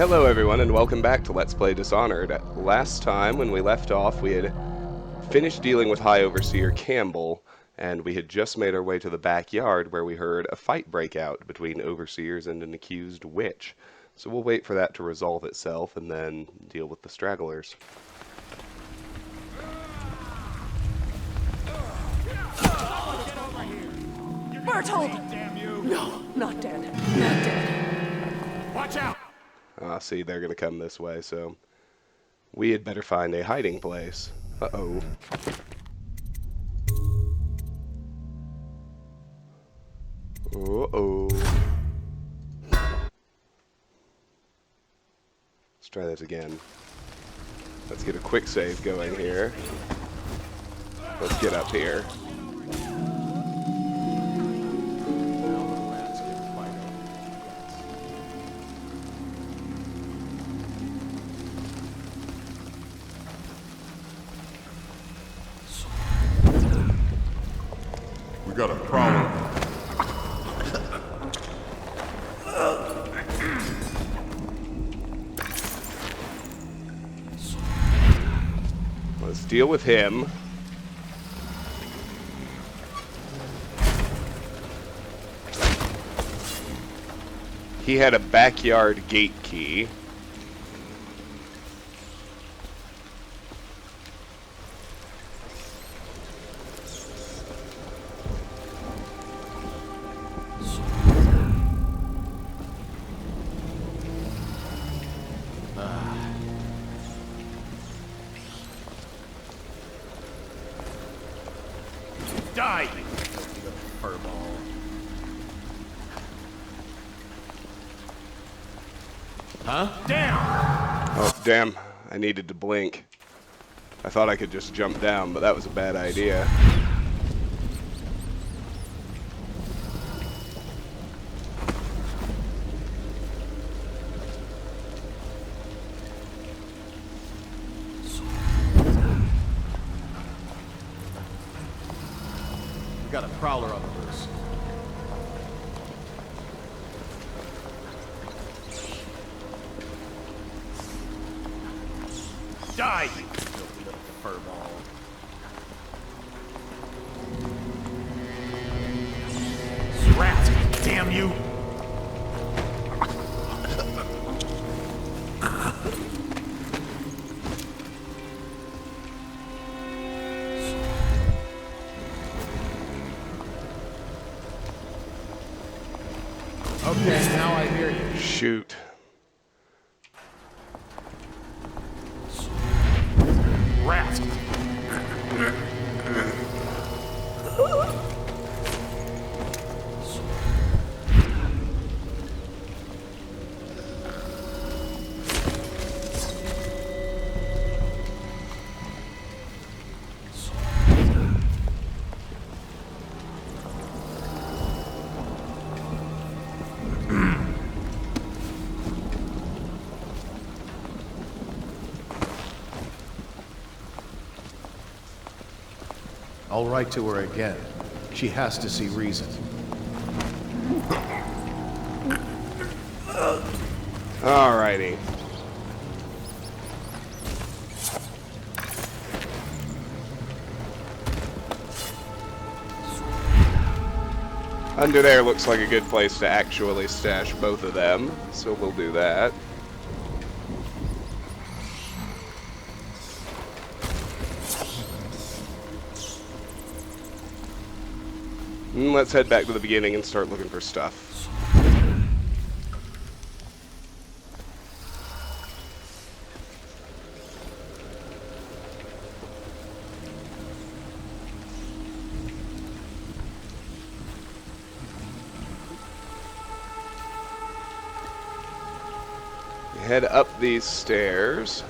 Hello everyone and welcome back to Let's Play Dishonored. Last time when we left off we had finished dealing with High Overseer Campbell and we had just made our way to the backyard where we heard a fight break out between overseers and an accused witch. So we'll wait for that to resolve itself and then deal with the stragglers. Bertold! Damn you! No, not dead. Not dead. Watch out! See, they're gonna come this way, so we had better find a hiding place. Uh-oh. Uh-oh. Let's try this again. Let's get a quick save going here. Let's get up here. We got a problem. Let's deal with him. He had a backyard gate key. Die! Furball. Huh? Damn! Oh, damn. I needed to blink. I thought I could just jump down, but that was a bad idea. We got a prowler on the loose. Die! You filthy little furball. Rat! Damn you! Okay, now I hear you. Shoot. Rat! I'll write to her again. She has to see reason. Alrighty. Under there looks like a good place to actually stash both of them, so we'll do that. And let's head back to the beginning and start looking for stuff. Head up these stairs.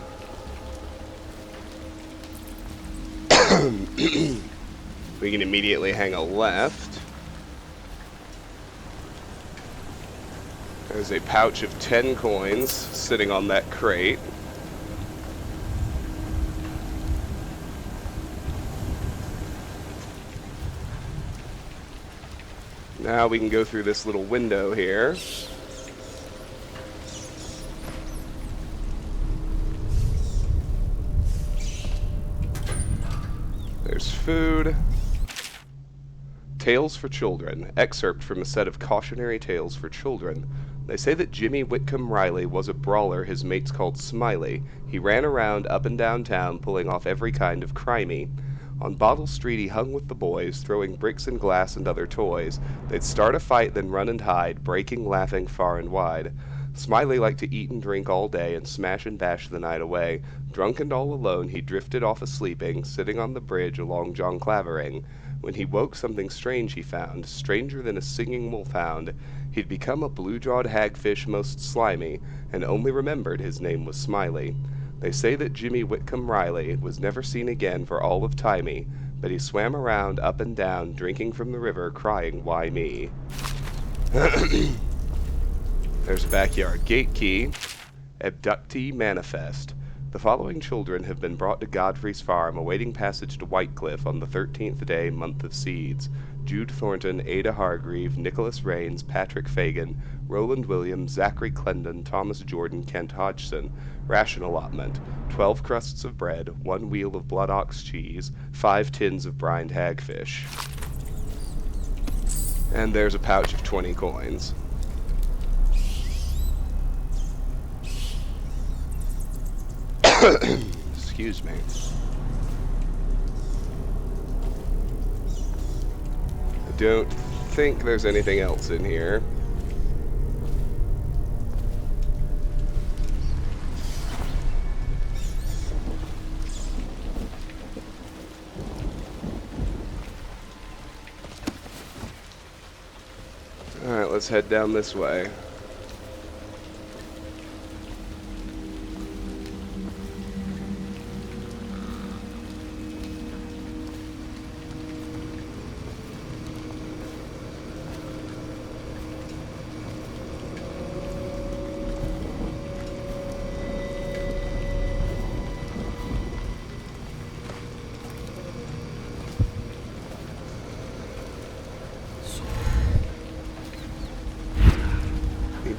We can immediately hang a left. There's a pouch of 10 coins sitting on that crate. Now we can go through this little window here. food. Tales for Children. Excerpt from a set of cautionary tales for children. They say that Jimmy Whitcomb Riley was a brawler his mates called Smiley. He ran around up and down town pulling off every kind of crimey. On Bottle Street he hung with the boys, throwing bricks and glass and other toys. They'd start a fight, then run and hide, breaking, laughing far and wide. Smiley liked to eat and drink all day and smash and bash the night away. Drunk and all alone, he drifted off a-sleeping, sitting on the bridge along John Clavering. When he woke, something strange he found, stranger than a singing wolfhound. He'd become a blue-jawed hagfish most slimy, and only remembered his name was Smiley. They say that Jimmy Whitcomb Riley was never seen again for all of timey, but he swam around up and down, drinking from the river, crying, "Why me?" There's a backyard gate key. Abductee manifest. The following children have been brought to Godfrey's farm, awaiting passage to Whitecliff on the 13th day, month of seeds. Jude Thornton, Ada Hargreave, Nicholas Rains, Patrick Fagan, Roland Williams, Zachary Clendon, Thomas Jordan, Kent Hodgson. Ration allotment: 12 crusts of bread, 1 wheel of blood ox cheese, 5 tins of brined hagfish. And there's a pouch of 20 coins. Excuse me. I don't think there's anything else in here. Alright, let's head down this way.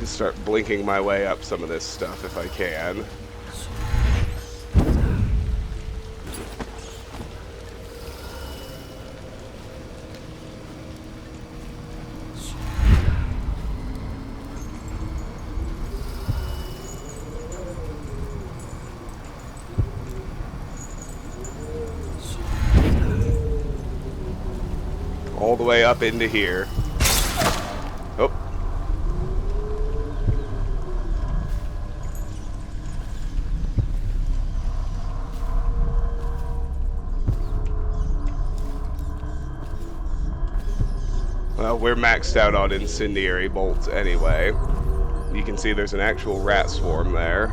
To start blinking my way up some of this stuff if I can. All the way up into here. Oh. Well, we're maxed out on incendiary bolts anyway. You can see there's an actual rat swarm there.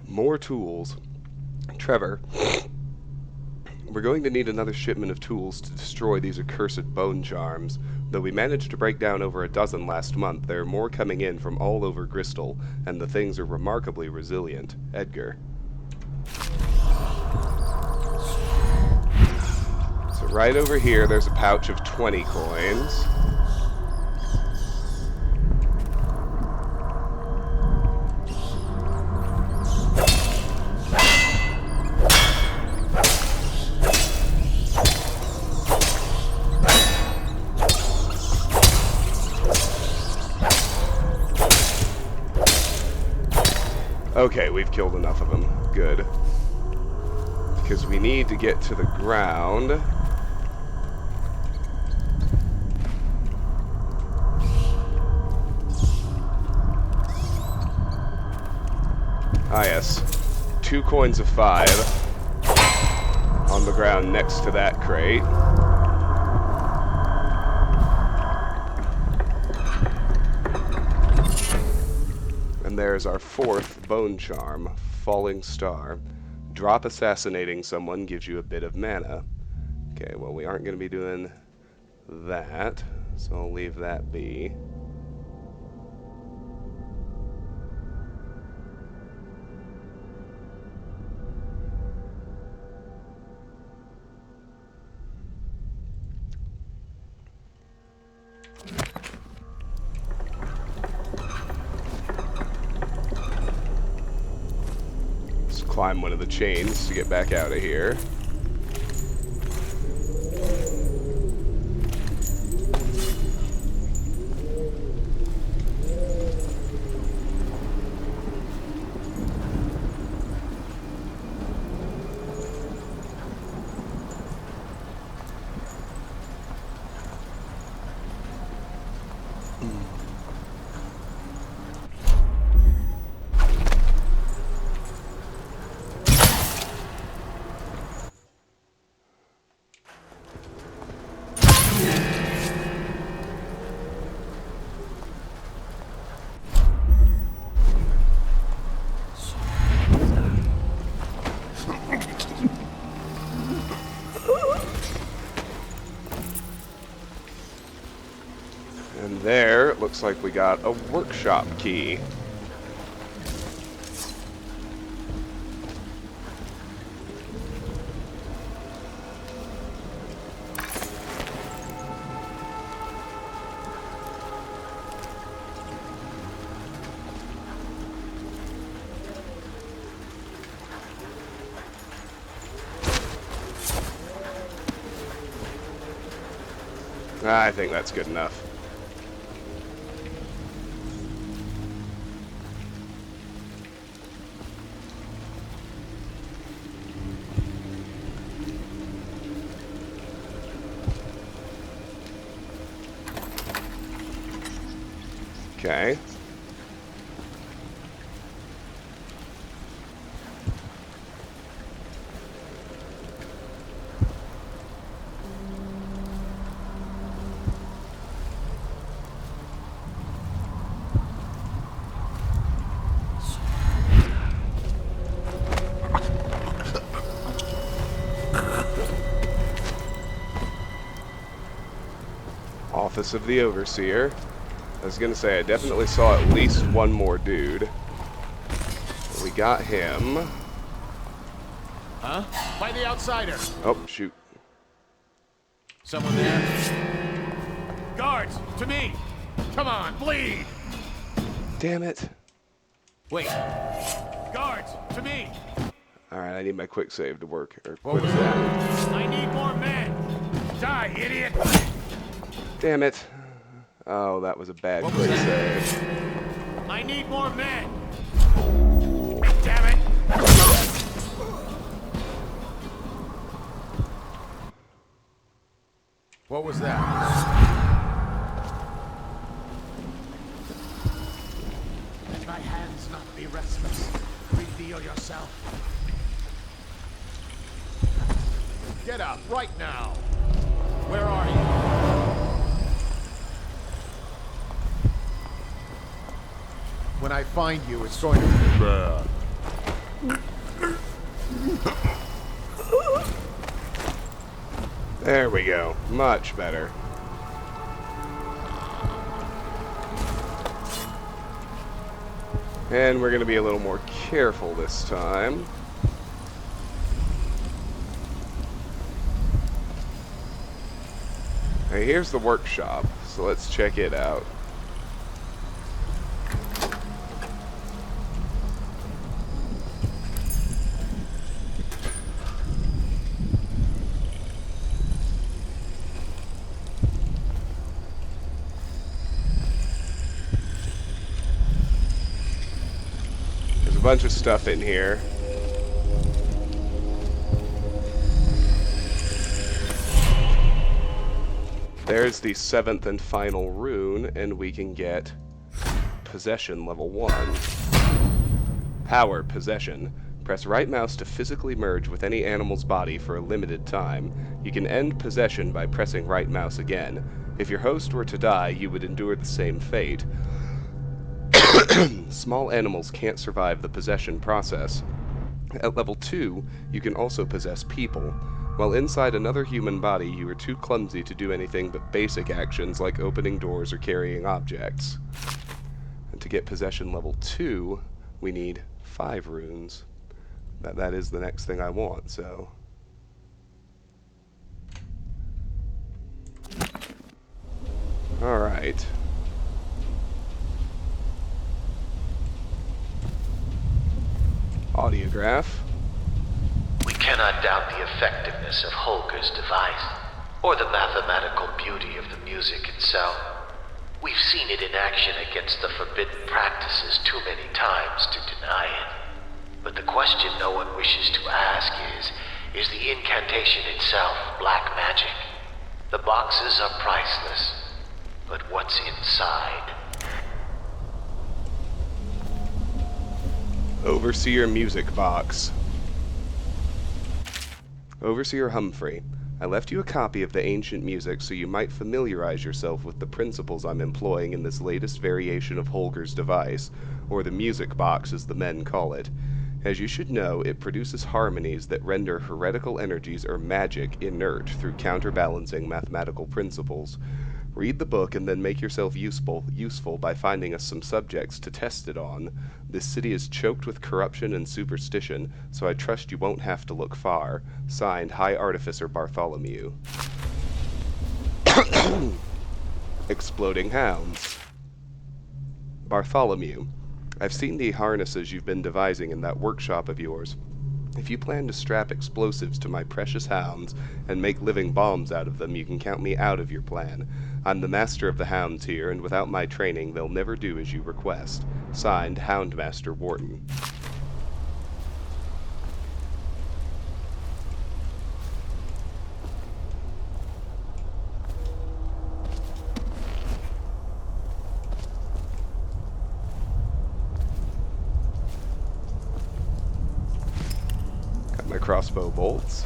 More tools. Trevor, we're going to need another shipment of tools to destroy these accursed bone charms. Though we managed to break down over a dozen last month, there are more coming in from all over Bristol, and the things are remarkably resilient. Edgar. So right over here, there's a pouch of 20 coins. Okay, we've killed enough of them. Good. Because we need to get to the ground. Ah, yes. 2 coins of 5 on the ground next to that crate. And there's our 4th bone charm, Falling Star. Drop assassinating someone gives you a bit of mana. Okay, well, we aren't going to be doing that, so I'll leave that be. Let's climb one of the chains to get back out of here. And there, it looks like we got a workshop key. I think that's good enough. Okay. Office of the Overseer. I was gonna say, I definitely saw at least one more dude. We got him. Huh? By the outsider. Oh, shoot. Someone there? Guards, to me! Come on, bleed! Damn it. Wait. Guards, to me! Alright, I need my quick save to work. Or What quick was save. that? I need more men! Die, idiot! Damn it. Oh, that was a bad What was quick that? save. I need more men! Damn it! What was that? Let my hands not be restless. Reveal yourself. Get up right now. Where are you? When I find you, it's going to be bad. There we go. Much better. And we're going to be a little more careful this time. Hey, here's the workshop, so let's check it out. There's a bunch of stuff in here. There's the 7th and final rune, and we can get possession level 1. Power possession. Press right mouse to physically merge with any animal's body for a limited time. You can end possession by pressing right mouse again. If your host were to die, you would endure the same fate. Small animals can't survive the possession process. At level 2, you can also possess people. While inside another human body, you are too clumsy to do anything but basic actions like opening doors or carrying objects. And to get possession level 2, we need 5 runes. That is the next thing I want, so... Alright. Audiograph. We cannot doubt the effectiveness of Holger's device, or the mathematical beauty of the music itself. We've seen it in action against the forbidden practices too many times to deny it. But the question no one wishes to ask is the incantation itself black magic? The boxes are priceless, but what's inside? Overseer Music Box. Overseer Humphrey, I left you a copy of the ancient music so you might familiarize yourself with the principles I'm employing in this latest variation of Holger's device, or the music box as the men call it. As you should know, it produces harmonies that render heretical energies or magic inert through counterbalancing mathematical principles. Read the book and then make yourself useful by finding us some subjects to test it on. This city is choked with corruption and superstition, so I trust you won't have to look far. Signed, High Artificer Bartholomew. Exploding Hounds. Bartholomew, I've seen the harnesses you've been devising in that workshop of yours. If you plan to strap explosives to my precious hounds and make living bombs out of them, you can count me out of your plan. I'm the master of the hounds here, and without my training, they'll never do as you request. Signed, Houndmaster Wharton. My crossbow bolts.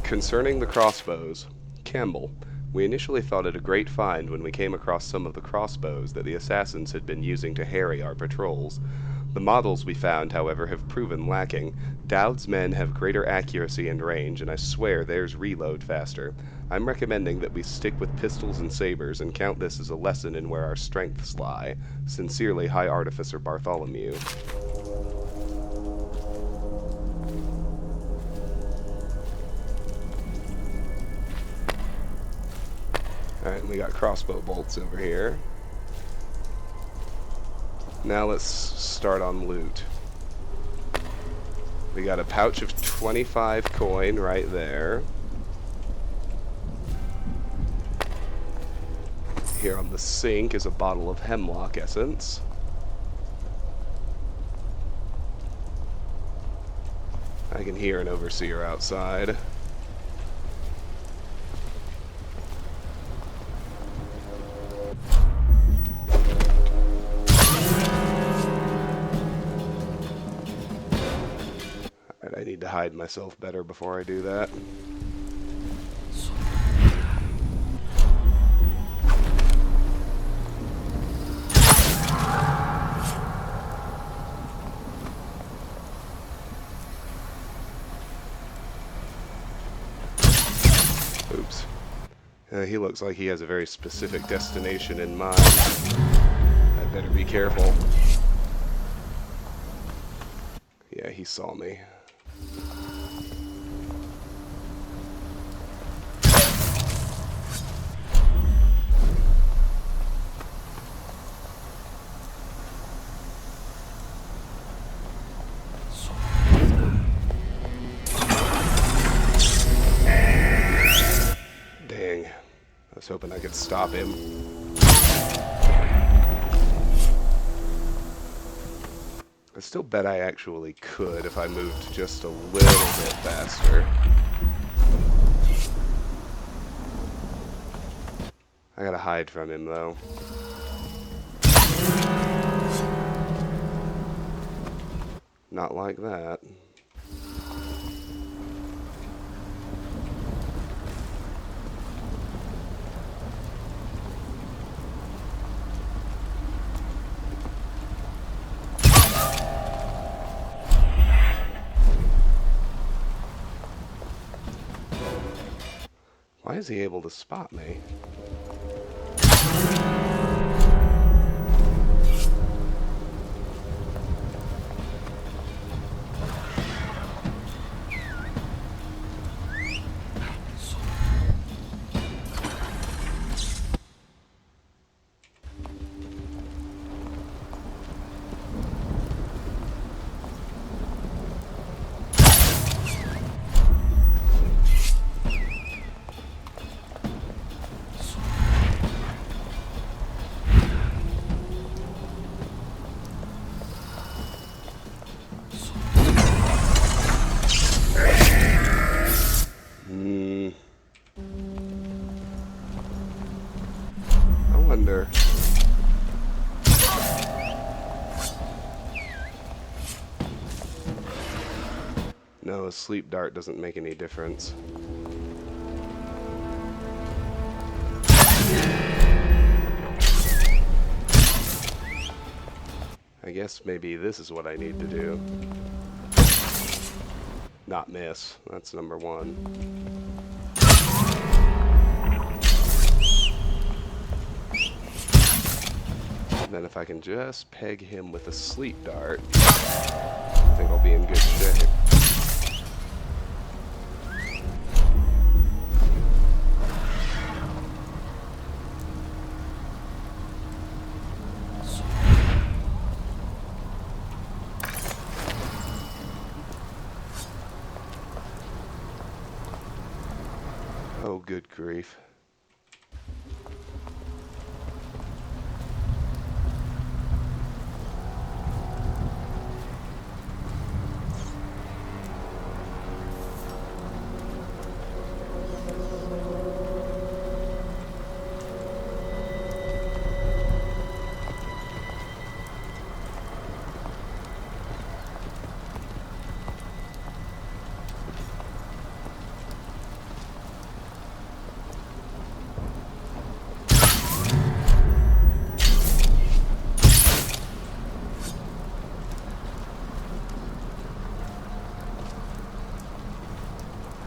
Concerning the crossbows, Campbell, we initially thought it a great find when we came across some of the crossbows that the assassins had been using to harry our patrols. The models we found, however, have proven lacking. Dowd's men have greater accuracy and range, and I swear theirs reload faster. I'm recommending that we stick with pistols and sabers and count this as a lesson in where our strengths lie. Sincerely, High Artificer Bartholomew. Alright, we got crossbow bolts over here. Now let's start on loot. We got a pouch of 25 coin right there. Here on the sink is a bottle of hemlock essence. I can hear an overseer outside. I need to hide myself better before I do that. Oops. He looks like he has a very specific destination in mind. I better be careful. Yeah, he saw me. Dang. I was hoping I could stop him. I still bet I actually could if I moved just a little bit faster. I gotta hide from him, though. Not like that. Why is he able to spot me? I wonder. No, a sleep dart doesn't make any difference. I guess maybe this is what I need to do. Not miss. That's number one. And then if I can just peg him with a sleep dart, I think I'll be in good shape. Oh, good grief.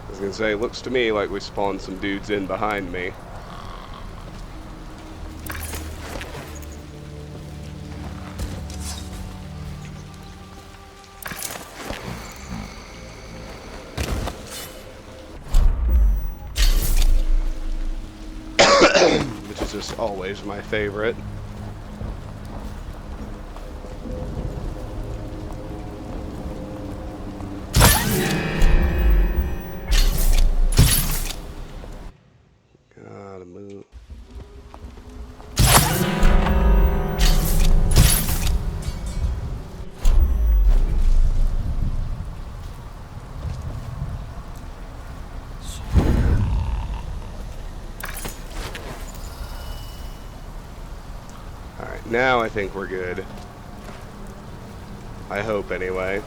I was gonna say, it looks to me like we spawned some dudes in behind me. Which is just always my favorite. Gotta move. Alright, now I think we're good. I hope, anyway.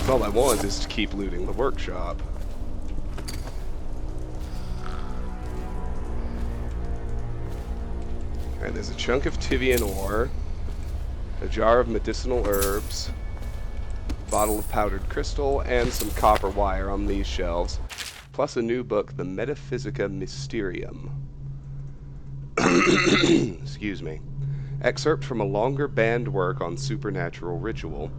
All I want is to keep looting the workshop. Alright, there's a chunk of Tivian ore, a jar of medicinal herbs, a bottle of powdered crystal, and some copper wire on these shelves, plus a new book, the Metaphysica Mysterium. Excuse me. Excerpt from a longer banned work on supernatural ritual.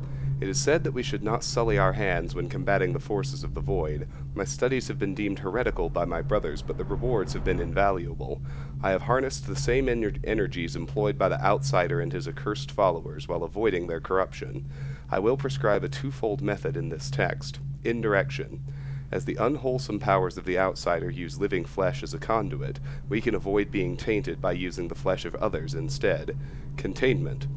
It is said that we should not sully our hands when combating the forces of the void. My studies have been deemed heretical by my brothers, but the rewards have been invaluable. I have harnessed the same energies employed by the outsider and his accursed followers while avoiding their corruption. I will prescribe a twofold method in this text. Indirection. As the unwholesome powers of the outsider use living flesh as a conduit, we can avoid being tainted by using the flesh of others instead. Containment.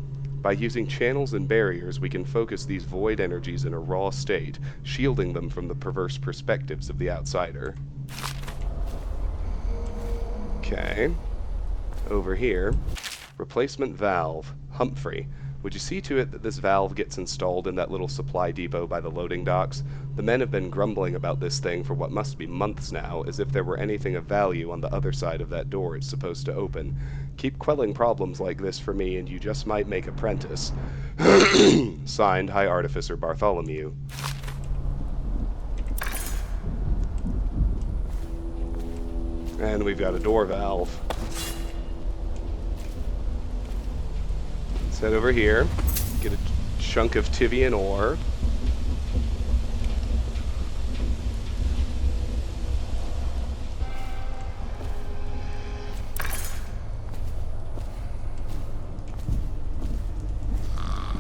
By using channels and barriers, we can focus these void energies in a raw state, shielding them from the perverse perspectives of the outsider. Okay. Over here. Replacement valve. Humphrey. Would you see to it that this valve gets installed in that little supply depot by the loading docks? The men have been grumbling about this thing for what must be months now, as if there were anything of value on the other side of that door it's supposed to open. Keep quelling problems like this for me, and you just might make apprentice. Signed, High Artificer Bartholomew. And we've got a door valve. Let's head over here, get a chunk of Tivian ore.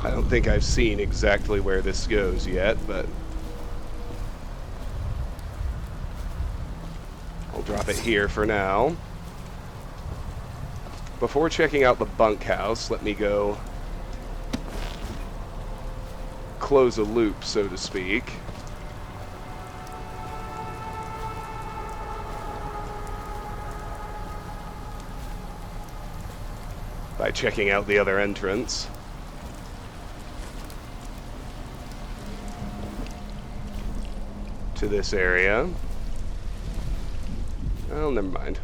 I don't think I've seen exactly where this goes yet, but I'll drop it here for now. Before checking out the bunkhouse, let me go close a loop, so to speak. By checking out the other entrance. To this area. Oh, never mind.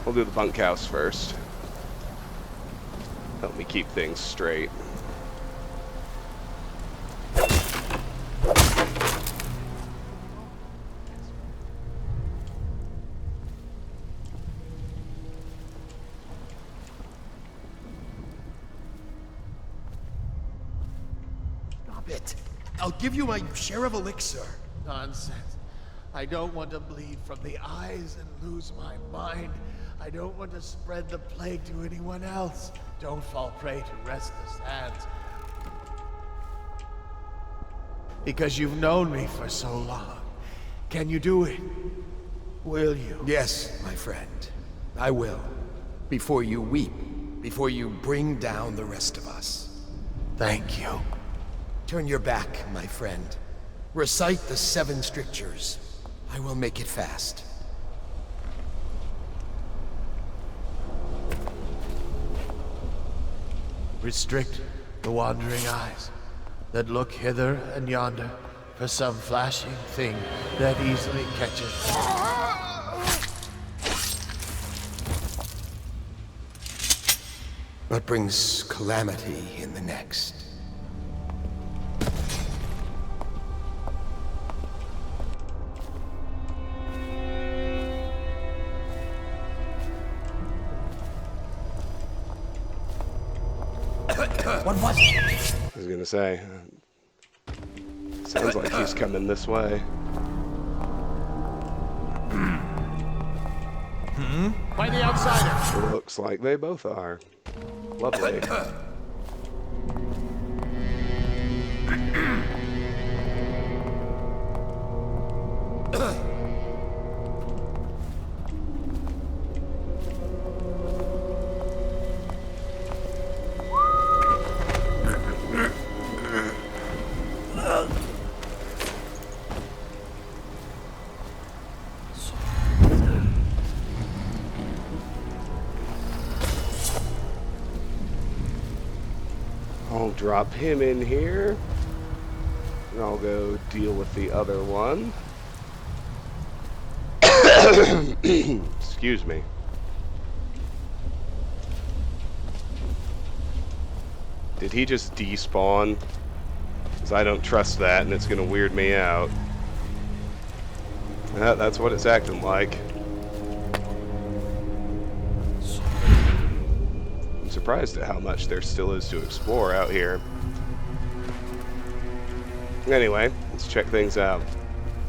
We'll do the bunkhouse first. Help me keep things straight. Stop it. I'll give you my share of elixir. Nonsense. I don't want to bleed from the eyes and lose my mind. I don't want to spread the plague to anyone else. Don't fall prey to restless hands. Because you've known me for so long. Can you do it? Will you? Yes, my friend. I will. Before you weep. Before you bring down the rest of us. Thank you. Turn your back, my friend. Recite the 7 strictures. I will make it fast. Restrict the wandering eyes that look hither and yonder for some flashing thing that easily catches. But brings calamity in the next. What was it? I was gonna say, sounds like he's coming this way. By the outsider! Looks like they both are. Lovely. I'll drop him in here, and I'll go deal with the other one. Excuse me. Did he just despawn? Because I don't trust that, and it's going to weird me out. That's what it's acting like. Surprised at how much there still is to explore out here. Anyway, let's check things out.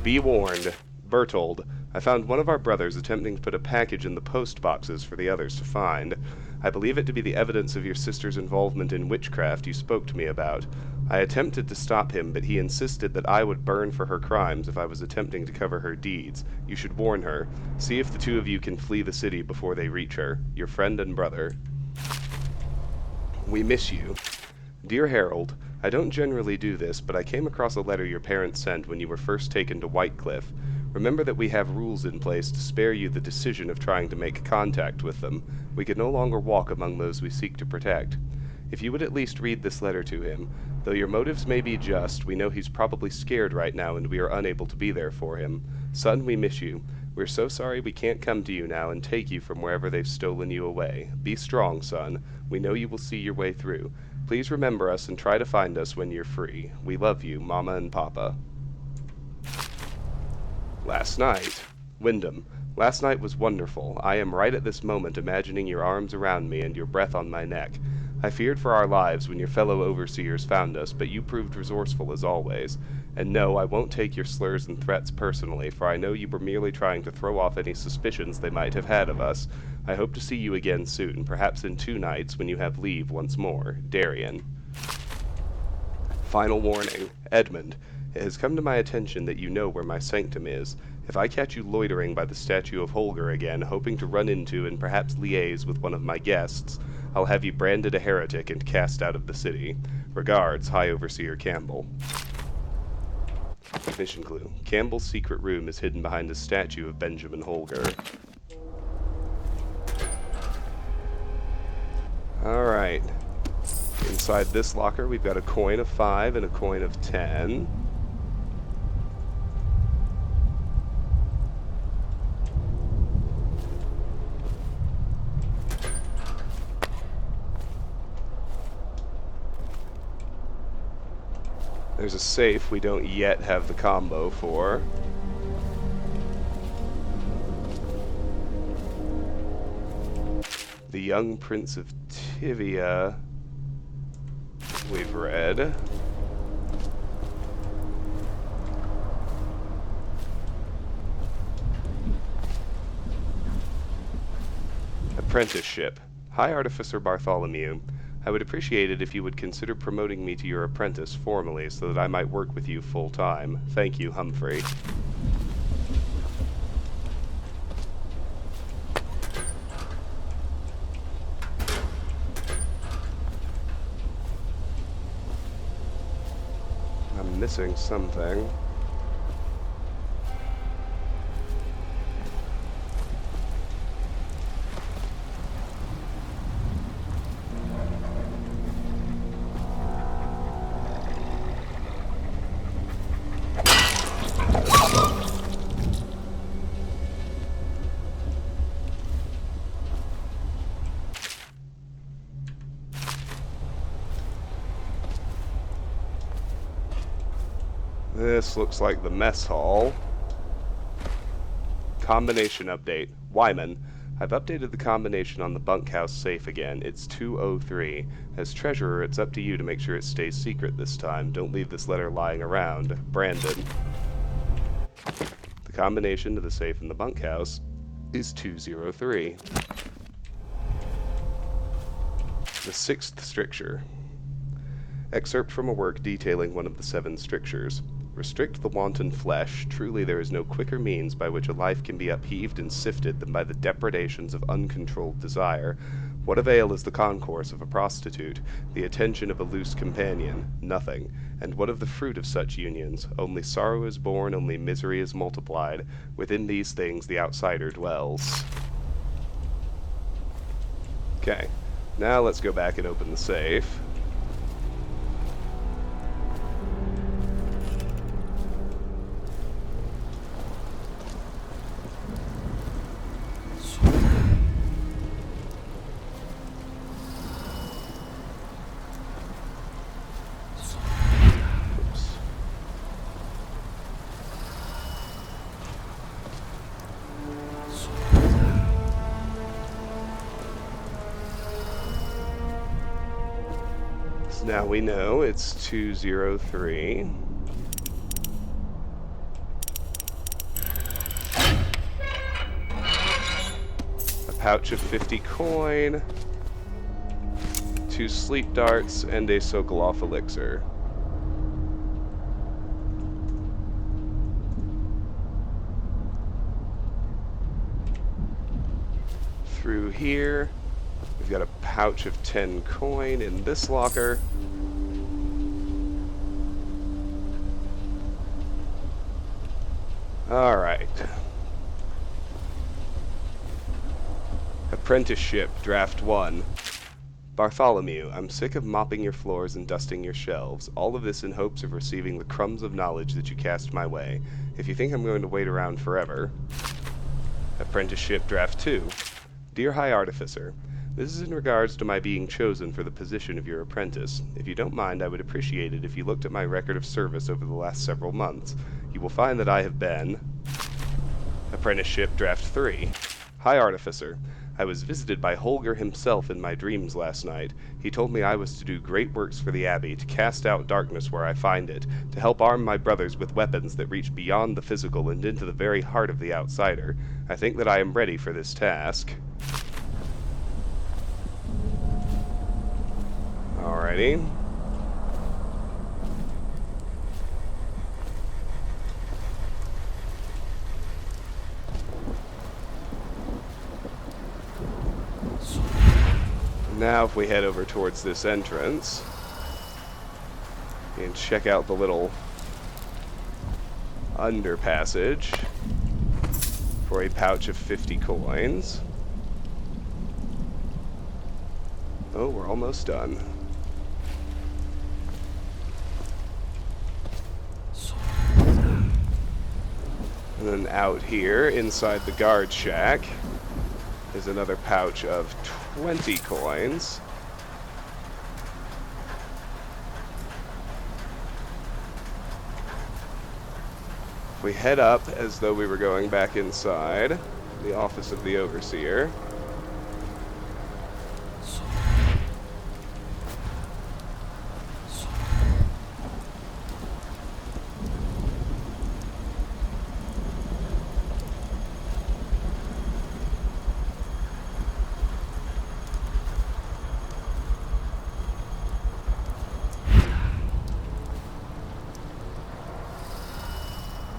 Be warned, Bertold. I found one of our brothers attempting to put a package in the post boxes for the others to find. I believe it to be the evidence of your sister's involvement in witchcraft you spoke to me about. I attempted to stop him, but he insisted that I would burn for her crimes if I was attempting to cover her deeds. You should warn her. See if the two of you can flee the city before they reach her. Your friend and brother. We miss you. Dear Harold, I don't generally do this, but I came across a letter your parents sent when you were first taken to Whitecliff. Remember that we have rules in place to spare you the decision of trying to make contact with them. We can no longer walk among those we seek to protect. If you would at least read this letter to him, though your motives may be just, we know he's probably scared right now and we are unable to be there for him. Son, we miss you. We're so sorry we can't come to you now and take you from wherever they've stolen you away. Be strong, son. We know you will see your way through. Please remember us and try to find us when you're free. We love you, Mama and Papa. Last night. Wyndham. Last night was wonderful. I am right at this moment imagining your arms around me and your breath on my neck. I feared for our lives when your fellow overseers found us, but you proved resourceful as always. And no, I won't take your slurs and threats personally, for I know you were merely trying to throw off any suspicions they might have had of us. I hope to see you again soon, perhaps in 2 nights when you have leave once more. Darian. Final warning. Edmund. It has come to my attention that you know where my sanctum is. If I catch you loitering by the statue of Holger again, hoping to run into and perhaps liaise with one of my guests, I'll have you branded a heretic and cast out of the city. Regards, High Overseer Campbell. Mission clue. Campbell's secret room is hidden behind a statue of Benjamin Holger. Alright. Inside this locker, we've got a coin of 5 and a coin of 10. There's a safe we don't yet have the combo for. The Young Prince of Tivia, we've read. Apprenticeship. Hi, Artificer Bartholomew. I would appreciate it if you would consider promoting me to your apprentice formally so that I might work with you full-time. Thank you, Humphrey. I'm missing something. This looks like the mess hall. Combination update. Wyman. I've updated the combination on the bunkhouse safe again. It's 203. As treasurer, it's up to you to make sure it stays secret this time. Don't leave this letter lying around. Brandon. The combination to the safe in the bunkhouse is 203. The 6th stricture. Excerpt from a work detailing one of the 7 strictures. Restrict the wanton flesh. Truly there is no quicker means by which a life can be upheaved and sifted than by the depredations of uncontrolled desire. What avail is the concourse of a prostitute, the attention of a loose companion? Nothing. And what of the fruit of such unions? Only sorrow is born, only misery is multiplied. Within these things the outsider dwells. Okay, now let's go back and open the safe. Now we know it's 203. A pouch of 50 coin, 2 sleep darts, and a Sokolov elixir. through here. We've got a pouch of 10 coin in this locker. Alright. Apprenticeship, Draft 1. Bartholomew, I'm sick of mopping your floors and dusting your shelves, all of this in hopes of receiving the crumbs of knowledge that you cast my way. If you think I'm going to wait around forever... Apprenticeship, Draft 2. Dear High Artificer, this is in regards to my being chosen for the position of your apprentice. If you don't mind, I would appreciate it if you looked at my record of service over the last several months. You will find that I have been... Apprenticeship, Draft 3. High Artificer, I was visited by Holger himself in my dreams last night. He told me I was to do great works for the Abbey, to cast out darkness where I find it, to help arm my brothers with weapons that reach beyond the physical and into the very heart of the outsider. I think that I am ready for this task. Alrighty. Now if we head over towards this entrance and check out the little underpassage for a pouch of 50 coins. Oh, we're almost done. And then out here, inside the guard shack, is another pouch of 20 coins. We head up as though we were going back inside the office of the Overseer.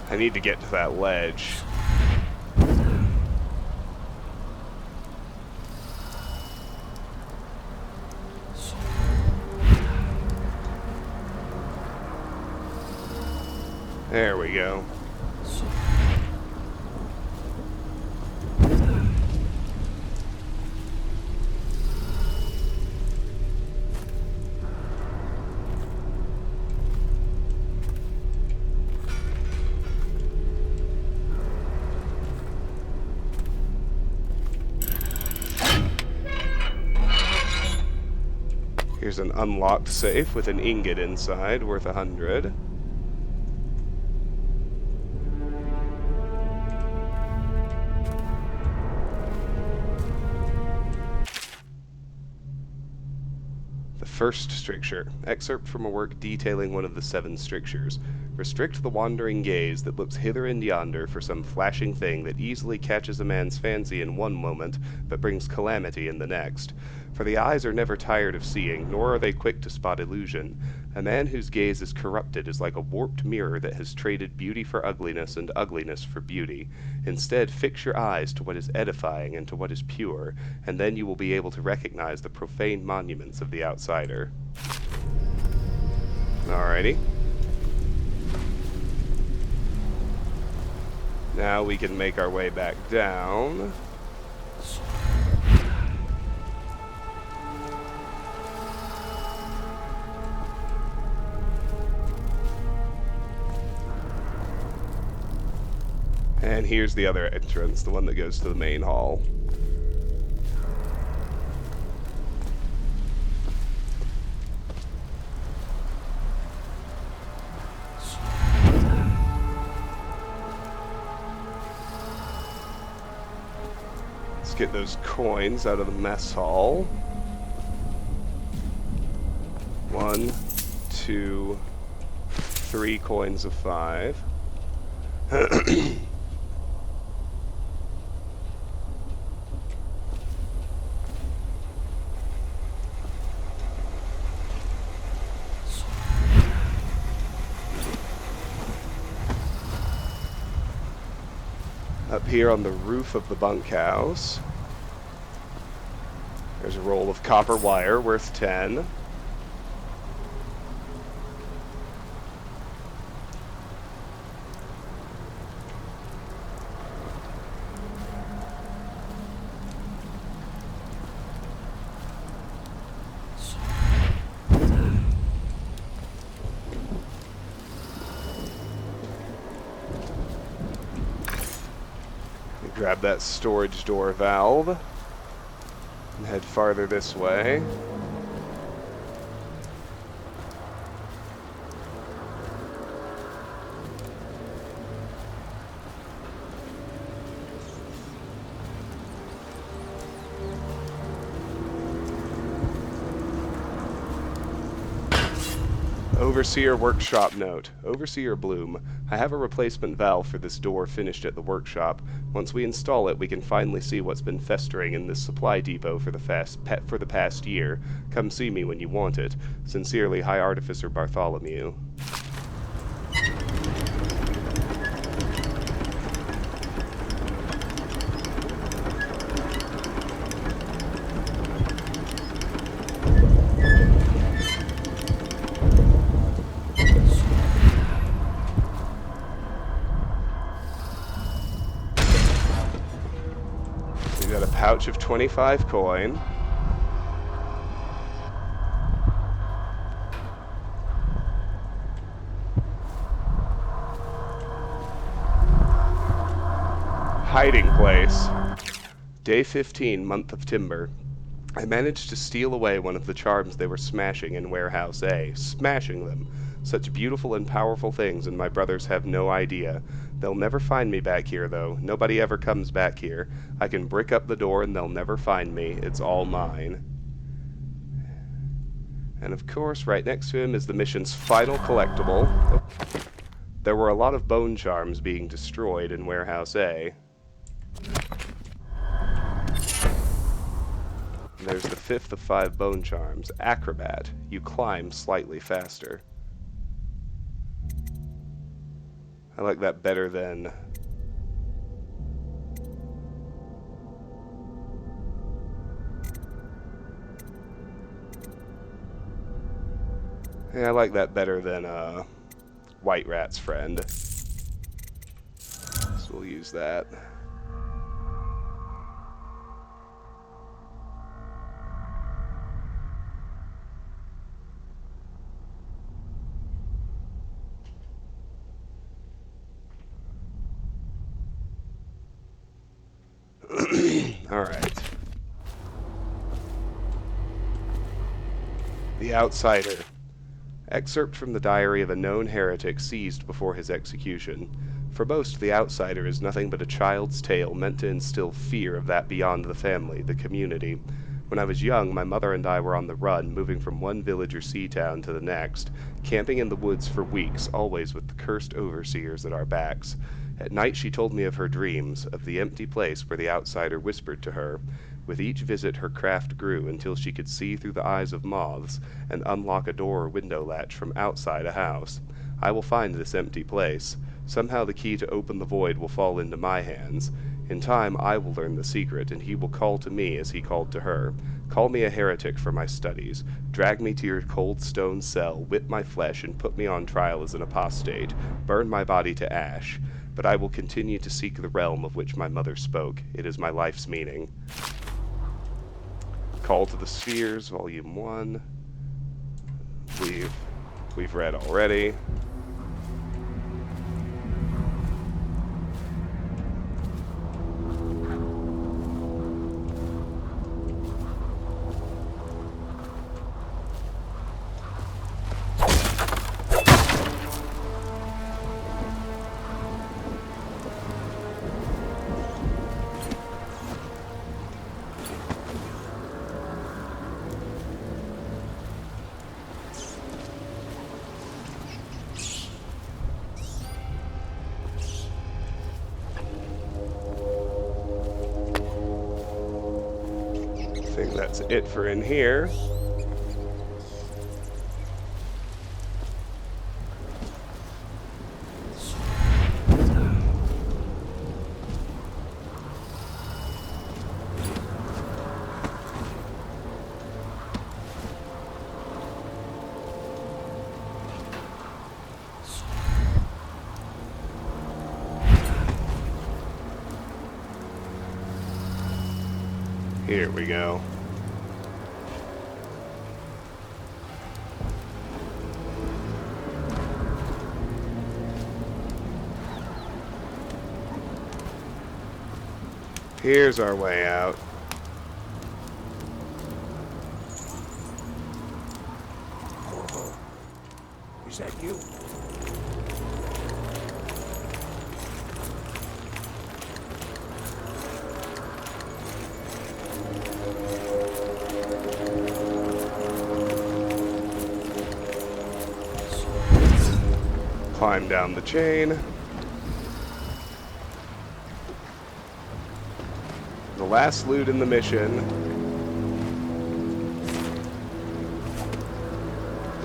I need to get to that ledge. There we go. Here's an unlocked safe with an ingot inside worth 100. The first stricture. Excerpt from a work detailing one of the 7 strictures. Restrict the wandering gaze that looks hither and yonder for some flashing thing that easily catches a man's fancy in one moment, but brings calamity in the next. For the eyes are never tired of seeing, nor are they quick to spot illusion. A man whose gaze is corrupted is like a warped mirror that has traded beauty for ugliness and ugliness for beauty. Instead, fix your eyes to what is edifying and to what is pure, and then you will be able to recognize the profane monuments of the outsider. Alrighty. Now we can make our way back down. And here's the other entrance, the one that goes to the main hall. Let's get those coins out of the mess hall. 1, 2, 3 coins of 5. Up here on the roof of the bunkhouse, There's a roll of copper wire worth 10. Grab that storage door valve and head farther this way. Overseer Workshop note. Overseer Bloom, I have a replacement valve for this door finished at the workshop. Once we install it, we can finally see what's been festering in this supply depot for the past year. Come see me when you want it. Sincerely, High Artificer Bartholomew. Pouch of 25 coin. Hiding place. Day 15, month of timber. I managed to steal away one of the charms they were smashing in Warehouse A. Smashing them. Such beautiful and powerful things, and my brothers have no idea. They'll never find me back here, though. Nobody ever comes back here. I can brick up the door and they'll never find me. It's all mine. And of course, right next to him is the mission's final collectible. Oh. There were a lot of bone charms being destroyed in Warehouse A. And there's the 5th of 5 bone charms. Acrobat. You climb slightly faster. I like that better than... Yeah, I like that better than White Rat's friend. So we'll use that. Alright. The Outsider. Excerpt from the diary of a known heretic seized before his execution. For most, the outsider is nothing but a child's tale meant to instill fear of that beyond the family, the community. When I was young, my mother and I were on the run, moving from one village or sea town to the next, camping in the woods for weeks, always with the cursed overseers at our backs. At night she told me of her dreams, of the empty place where the outsider whispered to her. With each visit her craft grew until she could see through the eyes of moths and unlock a door or window latch from outside a house. I will find this empty place. Somehow the key to open the void will fall into my hands. In time I will learn the secret, and he will call to me as he called to her. Call me a heretic for my studies. Drag me to your cold stone cell, whip my flesh, and put me on trial as an apostate. Burn my body to ash. But I will continue to seek the realm of which my mother spoke. It is my life's meaning. Call to the Spheres, Volume 1. We've read already. I think that's it for in here. Here we go. Here's our way out. Is that you? Climb down the chain. The last loot in the mission.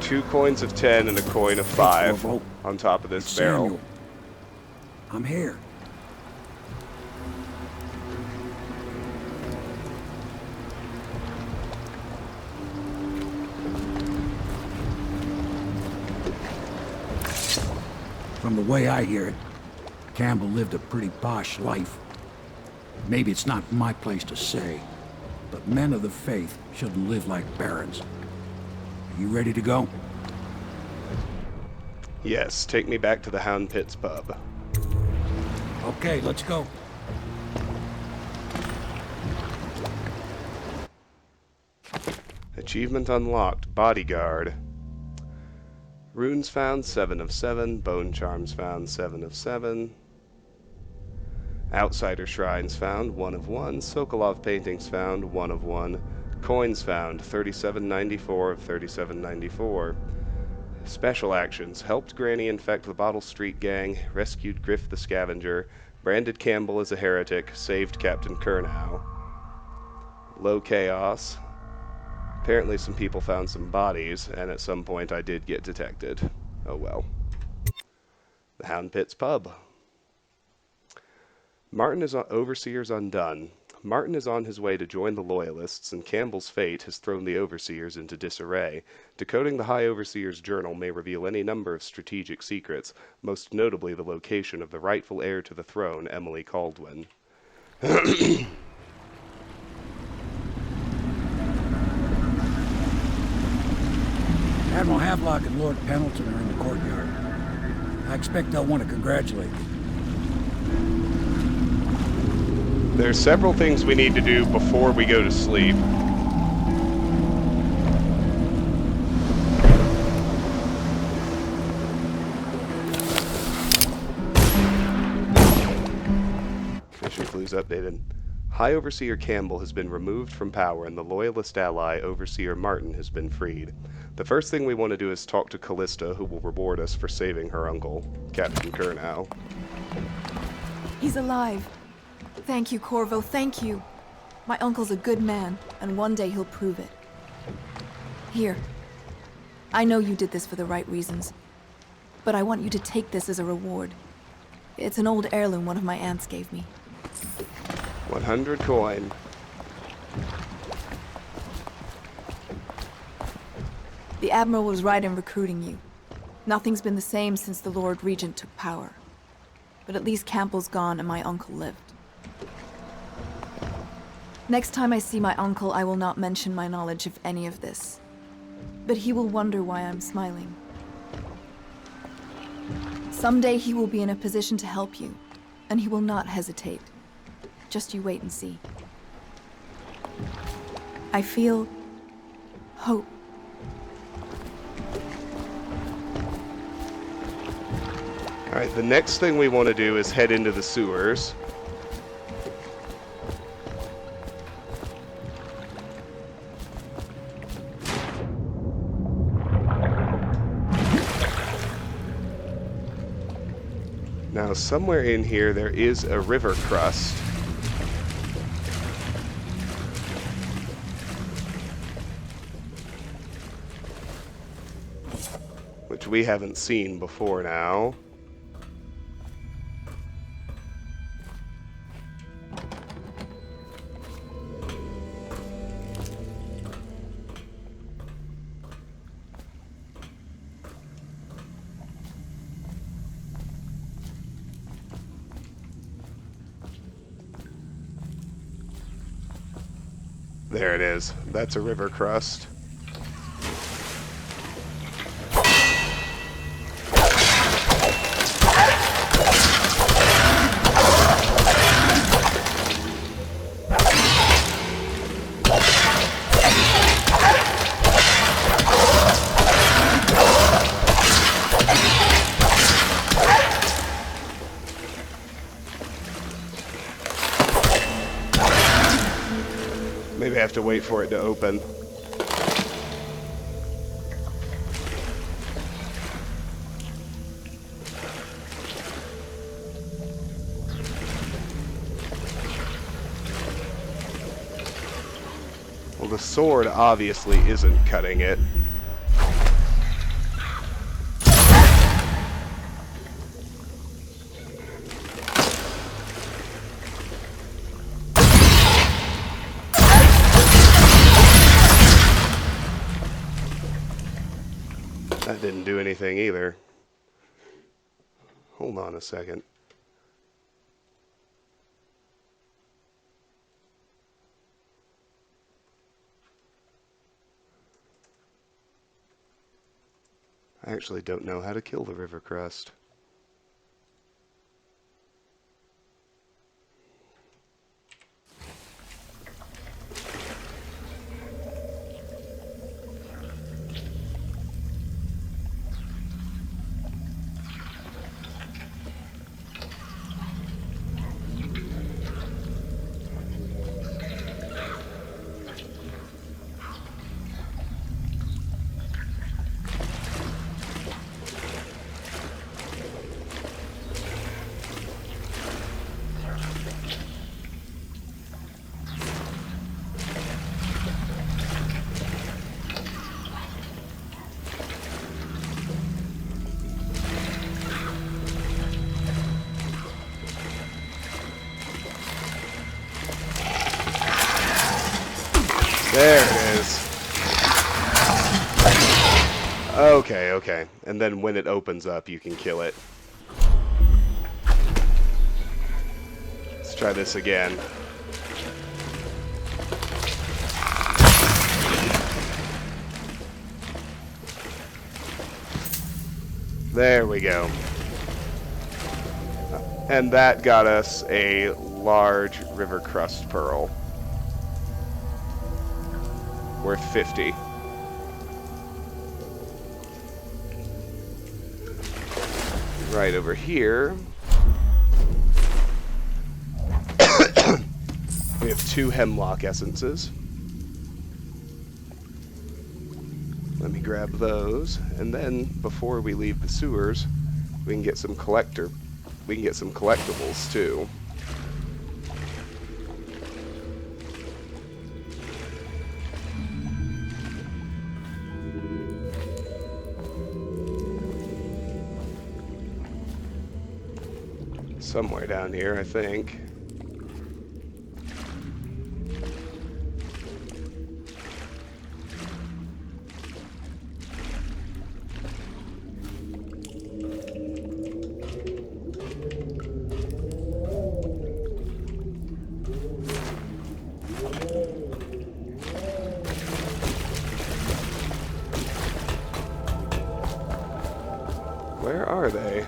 2 coins of 10 and a coin of 5 Corvo. on top of this It's barrel. Samuel. I'm here. From the way I hear it, Campbell lived a pretty posh life. Maybe it's not my place to say, but men of the faith shouldn't live like barons. Are you ready to go? Yes, take me back to the Hound Pits pub. Okay, let's go. Achievement unlocked, Bodyguard. Runes found, 7 of 7. Bone charms found, 7 of 7. Outsider shrines found, 1 of 1. Sokolov paintings found, 1 of 1. Coins found, 3794 of 3794. Special actions: helped Granny infect the Bottle Street gang, rescued Griff the Scavenger, branded Campbell as a heretic, saved Captain Kurnow. Low chaos. Apparently some people found some bodies, and at some point I did get detected. Oh well. The Hound Pits pub. Martin is Overseers undone. Martin is on his way to join the Loyalists, and Campbell's fate has thrown the Overseers into disarray. Decoding the High Overseer's journal may reveal any number of strategic secrets, most notably the location of the rightful heir to the throne, Emily Caldwin. Admiral Havelock and Lord Pendleton are in the courtyard. I expect they'll want to congratulate you. There's several things we need to do before we go to sleep. Mission clues updated. High Overseer Campbell has been removed from power and the Loyalist ally Overseer Martin has been freed. The first thing we want to do is talk to Callista, who will reward us for saving her uncle, Captain Kurnow. He's alive. Thank you, Corvo, thank you. My uncle's a good man, and one day he'll prove it. Here. I know you did this for the right reasons, but I want you to take this as a reward. It's an old heirloom one of my aunts gave me. 100 coin. The Admiral was right in recruiting you. Nothing's been the same since the Lord Regent took power. But at least Campbell's gone and my uncle lived. Next time I see my uncle, I will not mention my knowledge of any of this. But he will wonder why I'm smiling. Someday he will be in a position to help you, and he will not hesitate. Just you wait and see. I feel hope. Alright, the next thing we want to do is head into the sewers. Now, somewhere in here there is a river crust. Which we haven't seen before now. There it is. That's a river crust. Maybe I have to wait for it to open. Well, the sword obviously isn't cutting it. That didn't do anything either. Hold on a second. I actually don't know how to kill the river crust. There it is. Okay, okay. And then when it opens up, you can kill it. Let's try this again. There we go. And that got us a large river crust pearl. Worth 50. Right over here, we have 2 hemlock essences. Let me grab those, and then before we leave the sewers, we can get some collectibles too. Somewhere down here, I think. Where are they?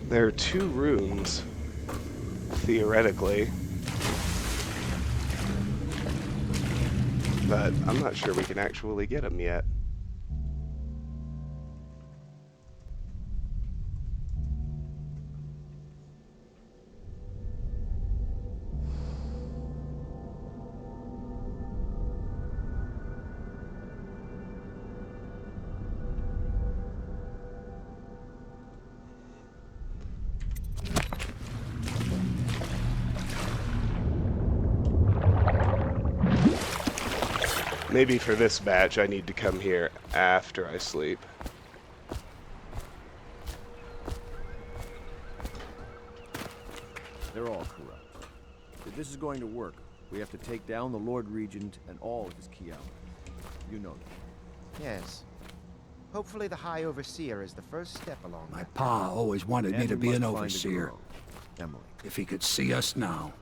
There are 2 runes, theoretically, but I'm not sure we can actually get them yet. Maybe for this batch I need to come here after I sleep. They're all corrupt. If this is going to work, we have to take down the Lord Regent and all of his key allies. You know that. Yes. Hopefully the High Overseer is the first step along My that. pa always wanted me And to we be must an find a overseer. girl, Emily. If he could see us now.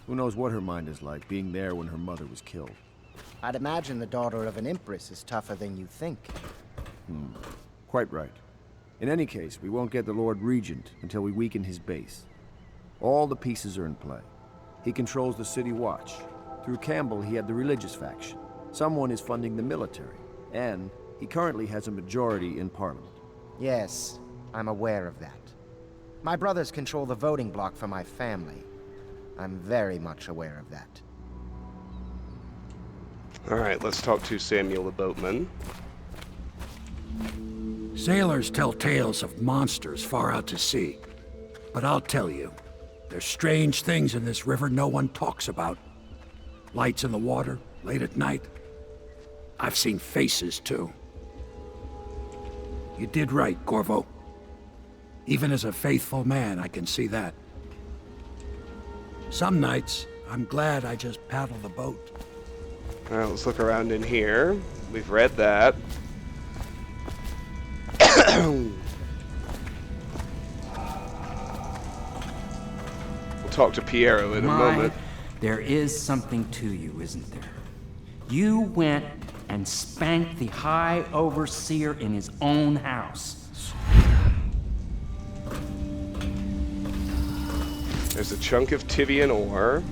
Who knows what her mind is like, being there when her mother was killed. I'd imagine the daughter of an empress is tougher than you think. Quite right. In any case, we won't get the Lord Regent until we weaken his base. All the pieces are in play. He controls the City Watch. Through Campbell, he had the religious faction. Someone is funding the military. And he currently has a majority in Parliament. Yes, I'm aware of that. My brothers control the voting bloc for my family. I'm very much aware of that. Alright, let's talk to Samuel the boatman. Sailors tell tales of monsters far out to sea. But I'll tell you, there's strange things in this river no one talks about. Lights in the water, late at night. I've seen faces, too. You did right, Corvo. Even as a faithful man, I can see that. Some nights, I'm glad I just paddle the boat. Alright, let's look around in here. We've read that. We'll talk to Piero in a moment. There is something to you, isn't there? You went and spanked the High Overseer in his own house. There's a chunk of Tivian ore.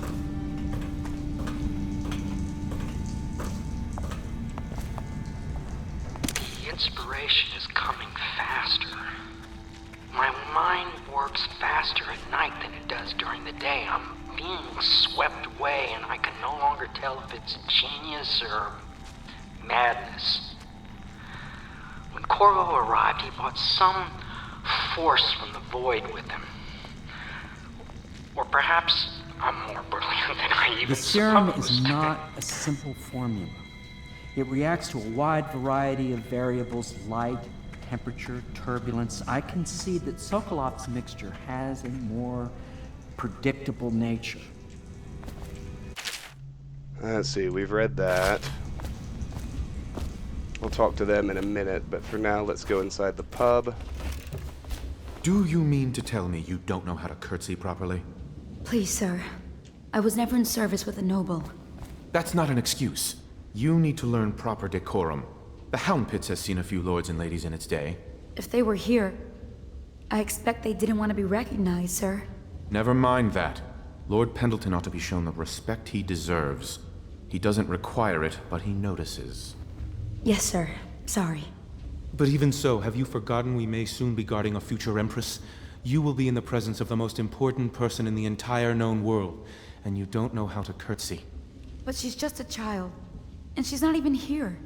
The inspiration is coming faster. My mind works faster at night than it does during the day. I'm being swept away, and I can no longer tell if it's genius or madness. When Corvo arrived, he brought some force from the void with him. Or perhaps I'm more brilliant than I even The serum supposed. is not a simple formula. It reacts to a wide variety of variables: light, temperature, turbulence. I can see that Sokolov's mixture has a more predictable nature. Let's see, we've read that. We'll talk to them in a minute, but for now, let's go inside the pub. Do you mean to tell me you don't know how to curtsy properly? Please, sir. I was never in service with a noble. That's not an excuse. You need to learn proper decorum. The Hound Pits has seen a few lords and ladies in its day. If they were here, I expect they didn't want to be recognized, sir. Never mind that. Lord Pendleton ought to be shown the respect he deserves. He doesn't require it, but he notices. Yes, sir. Sorry. But even so, have you forgotten we may soon be guarding a future Empress? You will be in the presence of the most important person in the entire known world, and you don't know how to curtsy. But she's just a child. And she's not even here.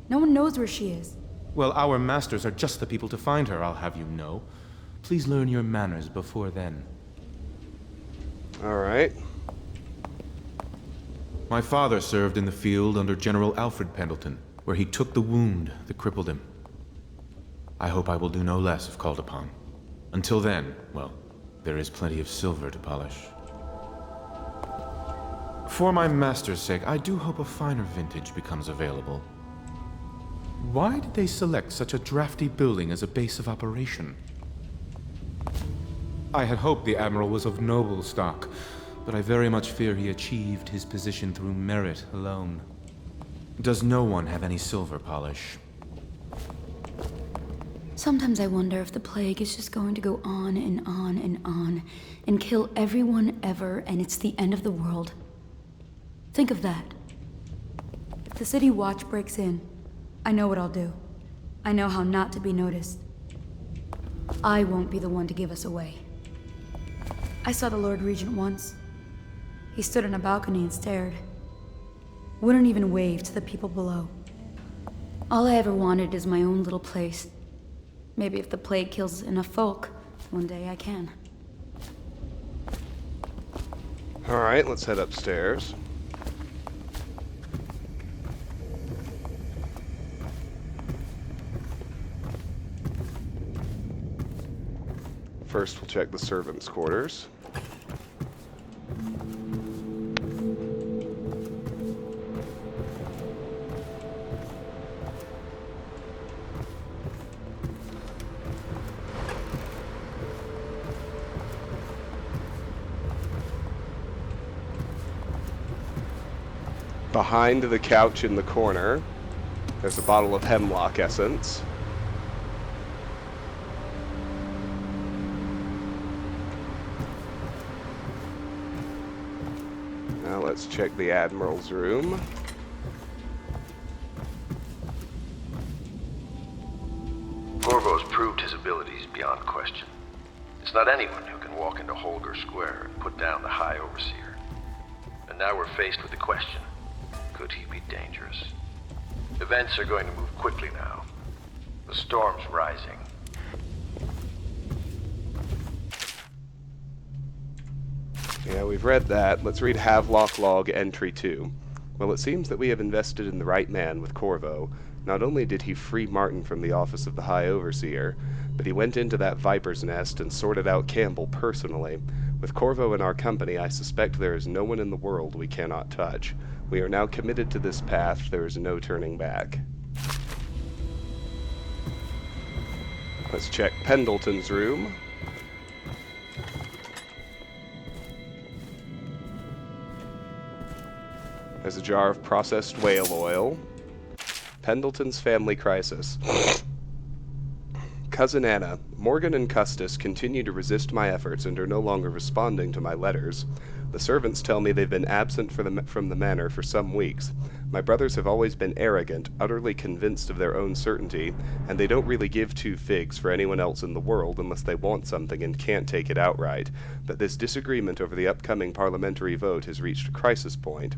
No one knows where she is. Well, our masters are just the people to find her, I'll have you know. Please learn your manners before then. Alright. My father served in the field under General Alfred Pendleton, where he took the wound that crippled him. I hope I will do no less if called upon. Until then, well, there is plenty of silver to polish. For my master's sake, I do hope a finer vintage becomes available. Why did they select such a drafty building as a base of operation? I had hoped the Admiral was of noble stock, but I very much fear he achieved his position through merit alone. Does no one have any silver polish? Sometimes I wonder if the plague is just going to go on and on and on and kill everyone ever, and it's the end of the world. Think of that. If the City Watch breaks in, I know what I'll do. I know how not to be noticed. I won't be the one to give us away. I saw the Lord Regent once. He stood on a balcony and stared. Wouldn't even wave to the people below. All I ever wanted is my own little place. Maybe if the plague kills enough folk, one day I can. Alright, let's head upstairs. first we'll check the servants' quarters. Behind the couch in the corner, there's a bottle of hemlock essence. Now let's check the Admiral's room. Corvo's proved his abilities beyond question. It's not anyone who can walk into Holger Square and put down the High Overseer. And now we're faced with the question, could he be dangerous? Events are going to move quickly now. The storm's rising. Yeah, we've read that. Let's read Havelock Log Entry 2. Well, it seems that we have invested in the right man with Corvo. Not only did he free Martin from the office of the High Overseer, but he went into that viper's nest and sorted out Campbell personally. With Corvo in our company, I suspect there is no one in the world we cannot touch. We are now committed to this path. There is no turning back. Let's check Pendleton's room. There's a jar of processed whale oil. Pendleton's family crisis. Cousin Anna, Morgan and Custis continue to resist my efforts and are no longer responding to my letters. The servants tell me they've been absent from the manor for some weeks. My brothers have always been arrogant, utterly convinced of their own certainty, and they don't really give two figs for anyone else in the world unless they want something and can't take it outright. But this disagreement over the upcoming parliamentary vote has reached a crisis point.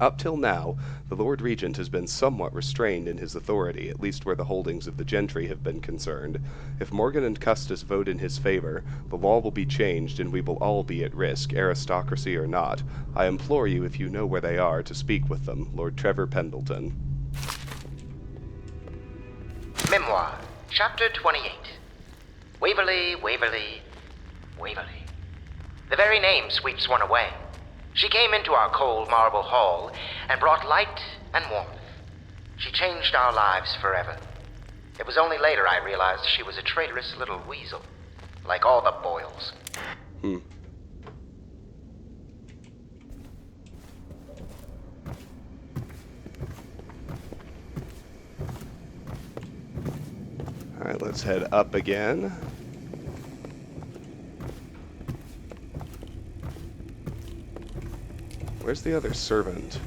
Up till now, the Lord Regent has been somewhat restrained in his authority, at least where the holdings of the gentry have been concerned. If Morgan and Custis vote in his favor, the law will be changed and we will all be at risk, aristocracy or not. I implore you, if you know where they are, to speak with them. Lord Trevor Pendleton. Memoir, Chapter 28. Waverly, Waverly, Waverly. The very name sweeps one away. She came into our cold marble hall and brought light and warmth. She changed our lives forever. It was only later I realized she was a traitorous little weasel, like all the Boyles. Alright, let's head up again. Where's the other servant?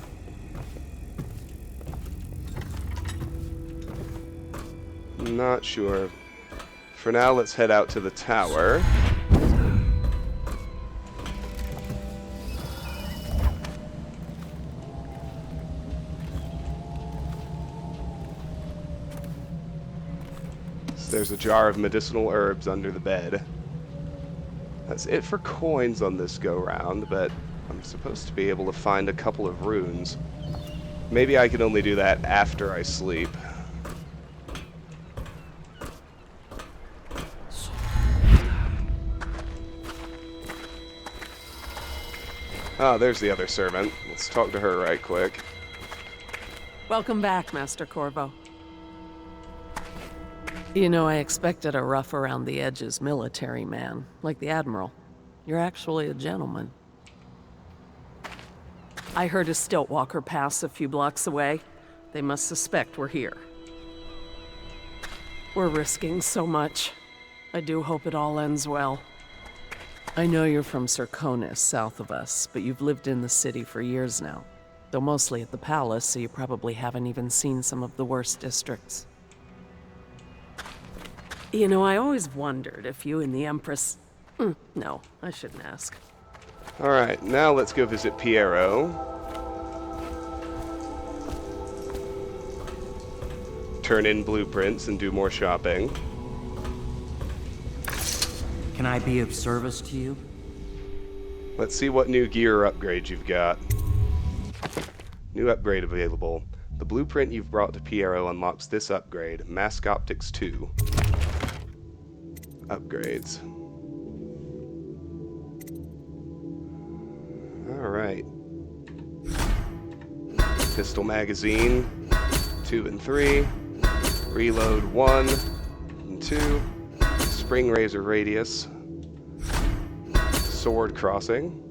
Not sure. For now, let's head out to the tower. So there's a jar of medicinal herbs under the bed. That's it for coins on this go-round, but I'm supposed to be able to find a couple of runes. Maybe I can only do that after I sleep. Ah, there's the other servant. Let's talk to her right quick. Welcome back, Master Corvo. You know, I expected a rough around the edges military man, like the Admiral. You're actually a gentleman. I heard a stiltwalker pass a few blocks away. They must suspect we're here. We're risking so much. I do hope it all ends well. I know you're from Serconis, south of us, but you've lived in the city for years now. Though mostly at the palace, so you probably haven't even seen some of the worst districts. You know, I always wondered if you and the Empress... No, I shouldn't ask. Alright, now let's go visit Piero. Turn in blueprints and do more shopping. Can I be of service to you? Let's see what new gear or upgrades you've got. New upgrade available. The blueprint you've brought to Piero unlocks this upgrade, Mask Optics 2. Upgrades. Alright. Pistol magazine, 2 and 3. Reload 1 and 2. Spring razor radius. Sword crossing.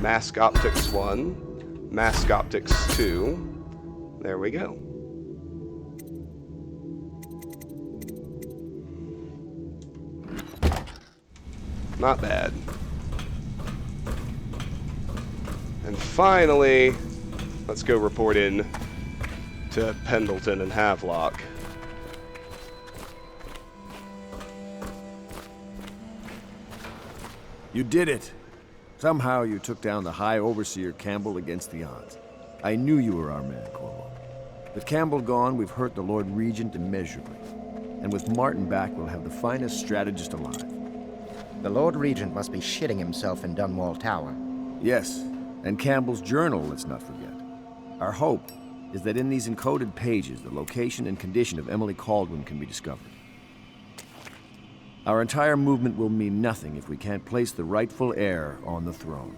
Mask optics 1. Mask optics 2. There we go. Not bad. And finally, let's go report in to Pendleton and Havelock. You did it! Somehow you took down the High Overseer Campbell against the odds. I knew you were our man, Corvo. With Campbell gone, we've hurt the Lord Regent immeasurably. And with Martin back, we'll have the finest strategist alive. The Lord Regent must be shitting himself in Dunwall Tower. Yes, and Campbell's journal, let's not forget. Our hope is that in these encoded pages, the location and condition of Emily Kaldwin can be discovered. Our entire movement will mean nothing if we can't place the rightful heir on the throne.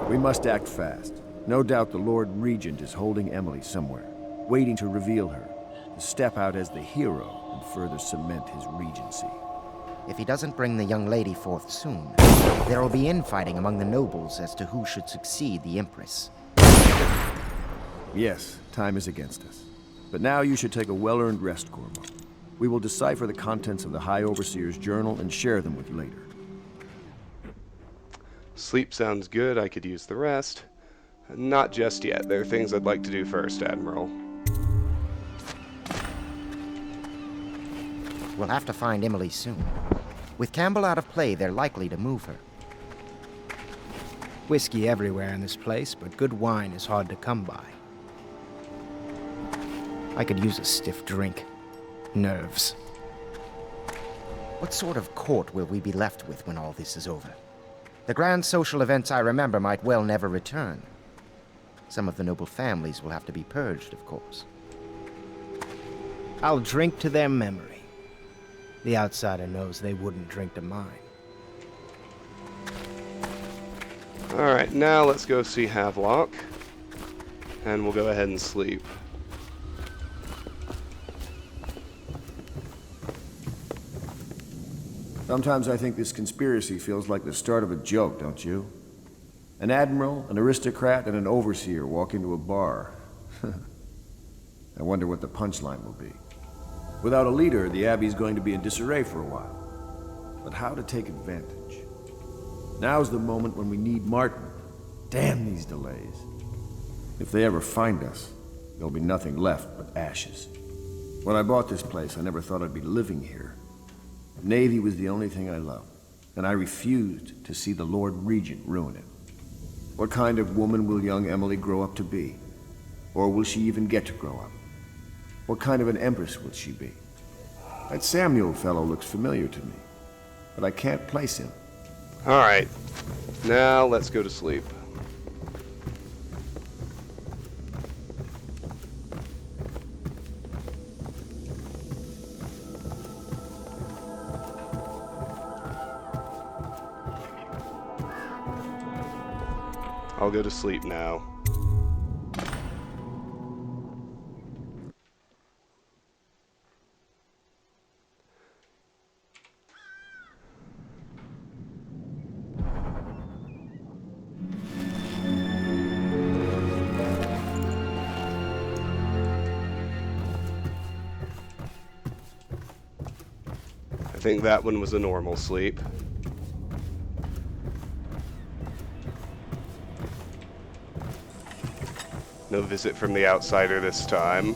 We must act fast. No doubt the Lord Regent is holding Emily somewhere, waiting to reveal her, to step out as the hero and further cement his regency. If he doesn't bring the young lady forth soon, there will be infighting among the nobles as to who should succeed the Empress. Yes, time is against us. But now you should take a well-earned rest, Corvo. We will decipher the contents of the High Overseer's journal and share them with you later. Sleep sounds good. I could use the rest. Not just yet. There are things I'd like to do first, Admiral. We'll have to find Emily soon. With Campbell out of play, they're likely to move her. Whiskey everywhere in this place, but good wine is hard to come by. I could use a stiff drink. Nerves. What sort of court will we be left with when all this is over? The grand social events I remember might well never return. Some of the noble families will have to be purged, of course. I'll drink to their memory. The outsider knows they wouldn't drink to mine. Alright, now let's go see Havelock. And we'll go ahead and sleep. Sometimes I think this conspiracy feels like the start of a joke, don't you? An admiral, an aristocrat, and an overseer walk into a bar. I wonder what the punchline will be. Without a leader, the Abbey's going to be in disarray for a while. But how to take advantage? Now's the moment when we need Martin. Damn these delays. If they ever find us, there'll be nothing left but ashes. When I bought this place, I never thought I'd be living here. The Navy was the only thing I loved, and I refused to see the Lord Regent ruin it. What kind of woman will young Emily grow up to be? Or will she even get to grow up? What kind of an empress will she be? That Samuel fellow looks familiar to me, but I can't place him. Alright, now let's go to sleep. I'll go to sleep now. I think that one was a normal sleep. No visit from the outsider this time.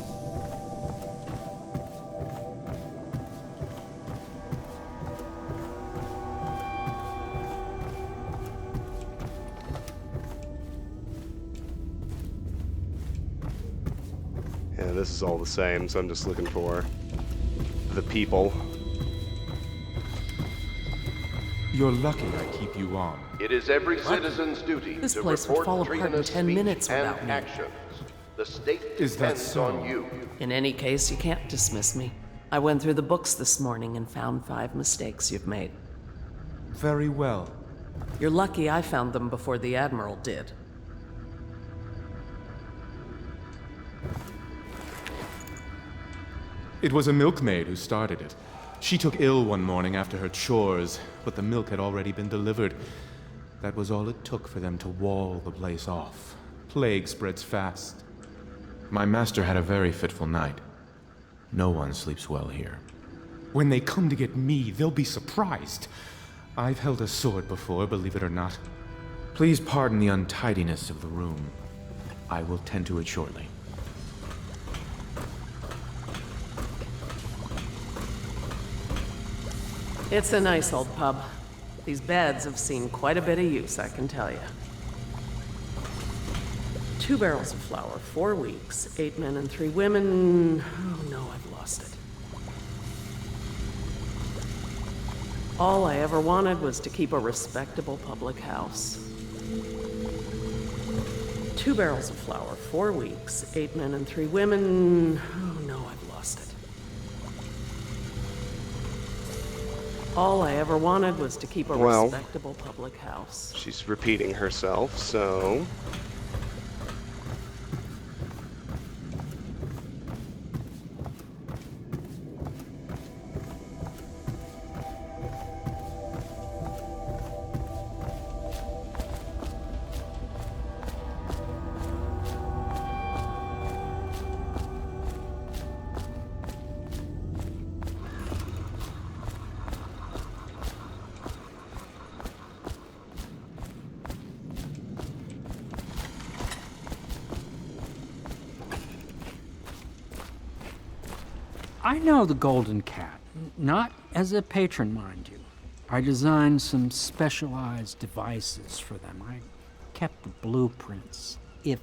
Yeah, this is all the same, so I'm just looking for the people. You're lucky I keep you on. It is every citizen's duty This to place would report fall apart in treasonous 10 speech minutes and without me. actions. The state Is that depends so? on you. In any case, you can't dismiss me. I went through the books this morning and found 5 mistakes you've made. Very well. You're lucky I found them before the Admiral did. It was a milkmaid who started it. She took ill one morning after her chores, but the milk had already been delivered. That was all it took for them to wall the place off. Plague spreads fast. My master had a very fitful night. No one sleeps well here. When they come to get me, they'll be surprised. I've held a sword before, believe it or not. Please pardon the untidiness of the room. I will tend to it shortly. It's a nice old pub. These beds have seen quite a bit of use, I can tell you. 2 barrels of flour, 4 weeks, 8 men and 3 women. Oh no, I've lost it. All I ever wanted was to keep a respectable public house. 2 barrels of flour, 4 weeks, 8 men and 3 women. Oh no, I've lost it. All I ever wanted was to keep a respectable public house. She's repeating herself, so... I know the Golden Cat, not as a patron, mind you. I designed some specialized devices for them. I kept the blueprints, if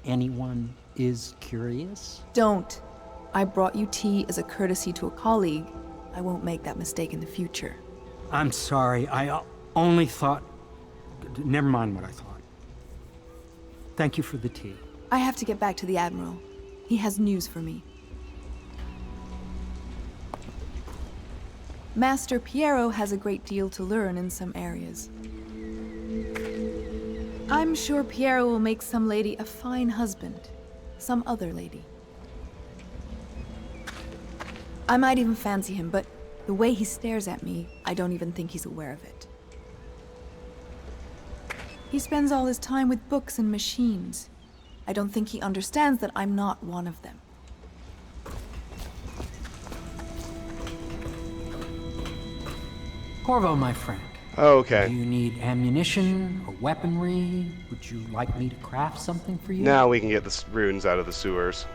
anyone is curious. Don't. I brought you tea as a courtesy to a colleague. I won't make that mistake in the future. I'm sorry, I only thought... Never mind what I thought. Thank you for the tea. I have to get back to the Admiral. He has news for me. Master Piero has a great deal to learn in some areas. I'm sure Piero will make some lady a fine husband. Some other lady. I might even fancy him, but the way he stares at me, I don't even think he's aware of it. He spends all his time with books and machines. I don't think he understands that I'm not one of them. Corvo, my friend. Oh, okay. Do you need ammunition or weaponry? Would you like me to craft something for you? Now we can get the runes out of the sewers.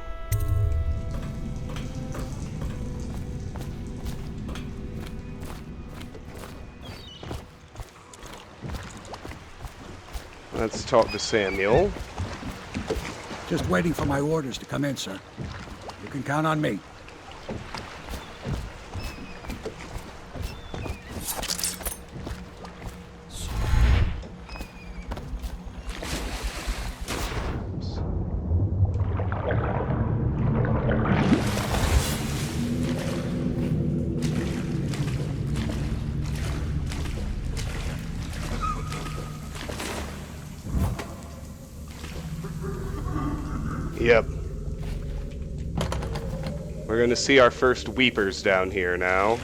Let's talk to Samuel. Just waiting for my orders to come in, sir. You can count on me. Yep. We're gonna see our first weepers down here now.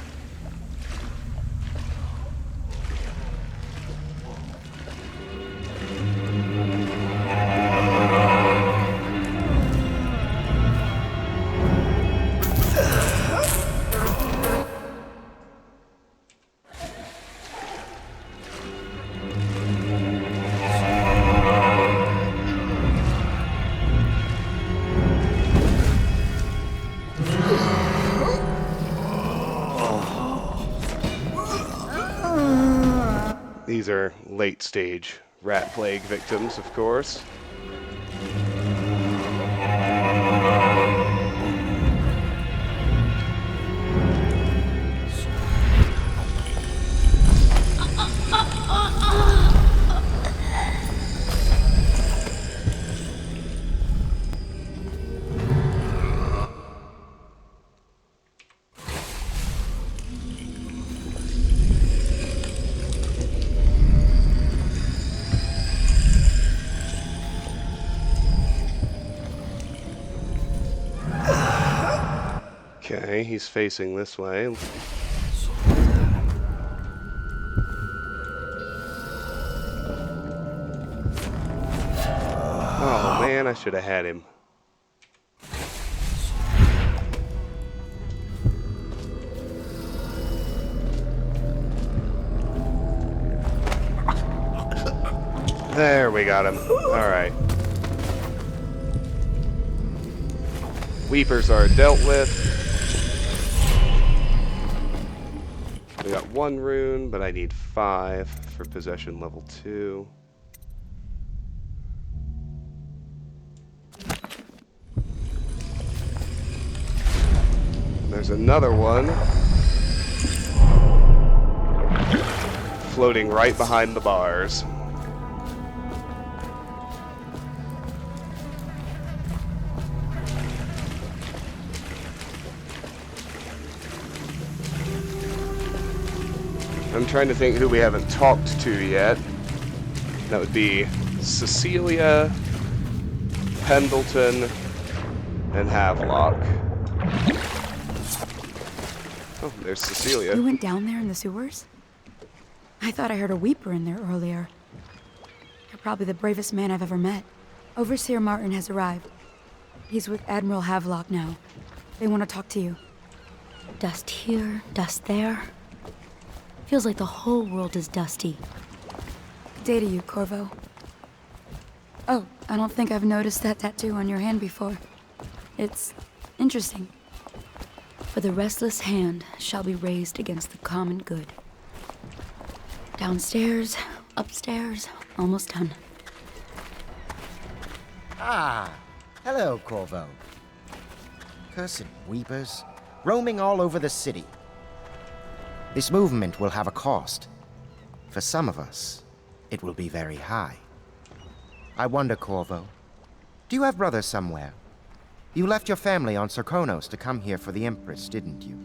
These are late-stage rat plague victims, of course. Okay, he's facing this way. Oh man, I should have had him. There, we got him. Alright. Weepers are dealt with. We got 1 rune, but I need 5 for possession level 2. There's another one. Floating right behind the bars. I'm trying to think who we haven't talked to yet. That would be Cecilia, Pendleton, and Havelock. Oh, there's Cecilia. You went down there in the sewers? I thought I heard a weeper in there earlier. You're probably the bravest man I've ever met. Overseer Martin has arrived. He's with Admiral Havelock now. They want to talk to you. Dust here, dust there. Feels like the whole world is dusty. Day to you, Corvo. Oh, I don't think I've noticed that tattoo on your hand before. It's interesting. For the restless hand shall be raised against the common good. Downstairs, upstairs, almost done. Ah, hello, Corvo. Cursed weepers, roaming all over the city. This movement will have a cost. For some of us, it will be very high. I wonder, Corvo, do you have brothers somewhere? You left your family on Sarkonos to come here for the Empress, didn't you?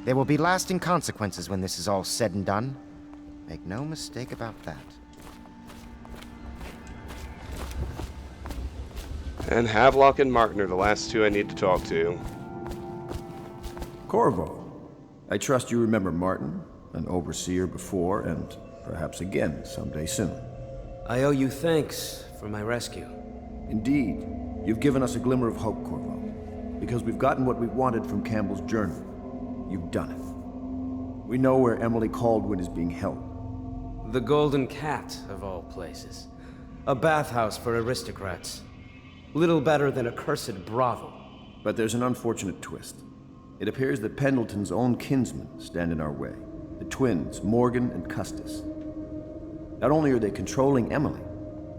There will be lasting consequences when this is all said and done. Make no mistake about that. And Havelock and Martin are the last 2 I need to talk to. Corvo, I trust you remember Martin, an overseer before, and perhaps again someday soon. I owe you thanks for my rescue. Indeed. You've given us a glimmer of hope, Corvo. Because we've gotten what we wanted from Campbell's journal. You've done it. We know where Emily Caldwin is being held. The Golden Cat, of all places. A bathhouse for aristocrats. Little better than a cursed brothel. But there's an unfortunate twist. It appears that Pendleton's own kinsmen stand in our way. The twins, Morgan and Custis. Not only are they controlling Emily,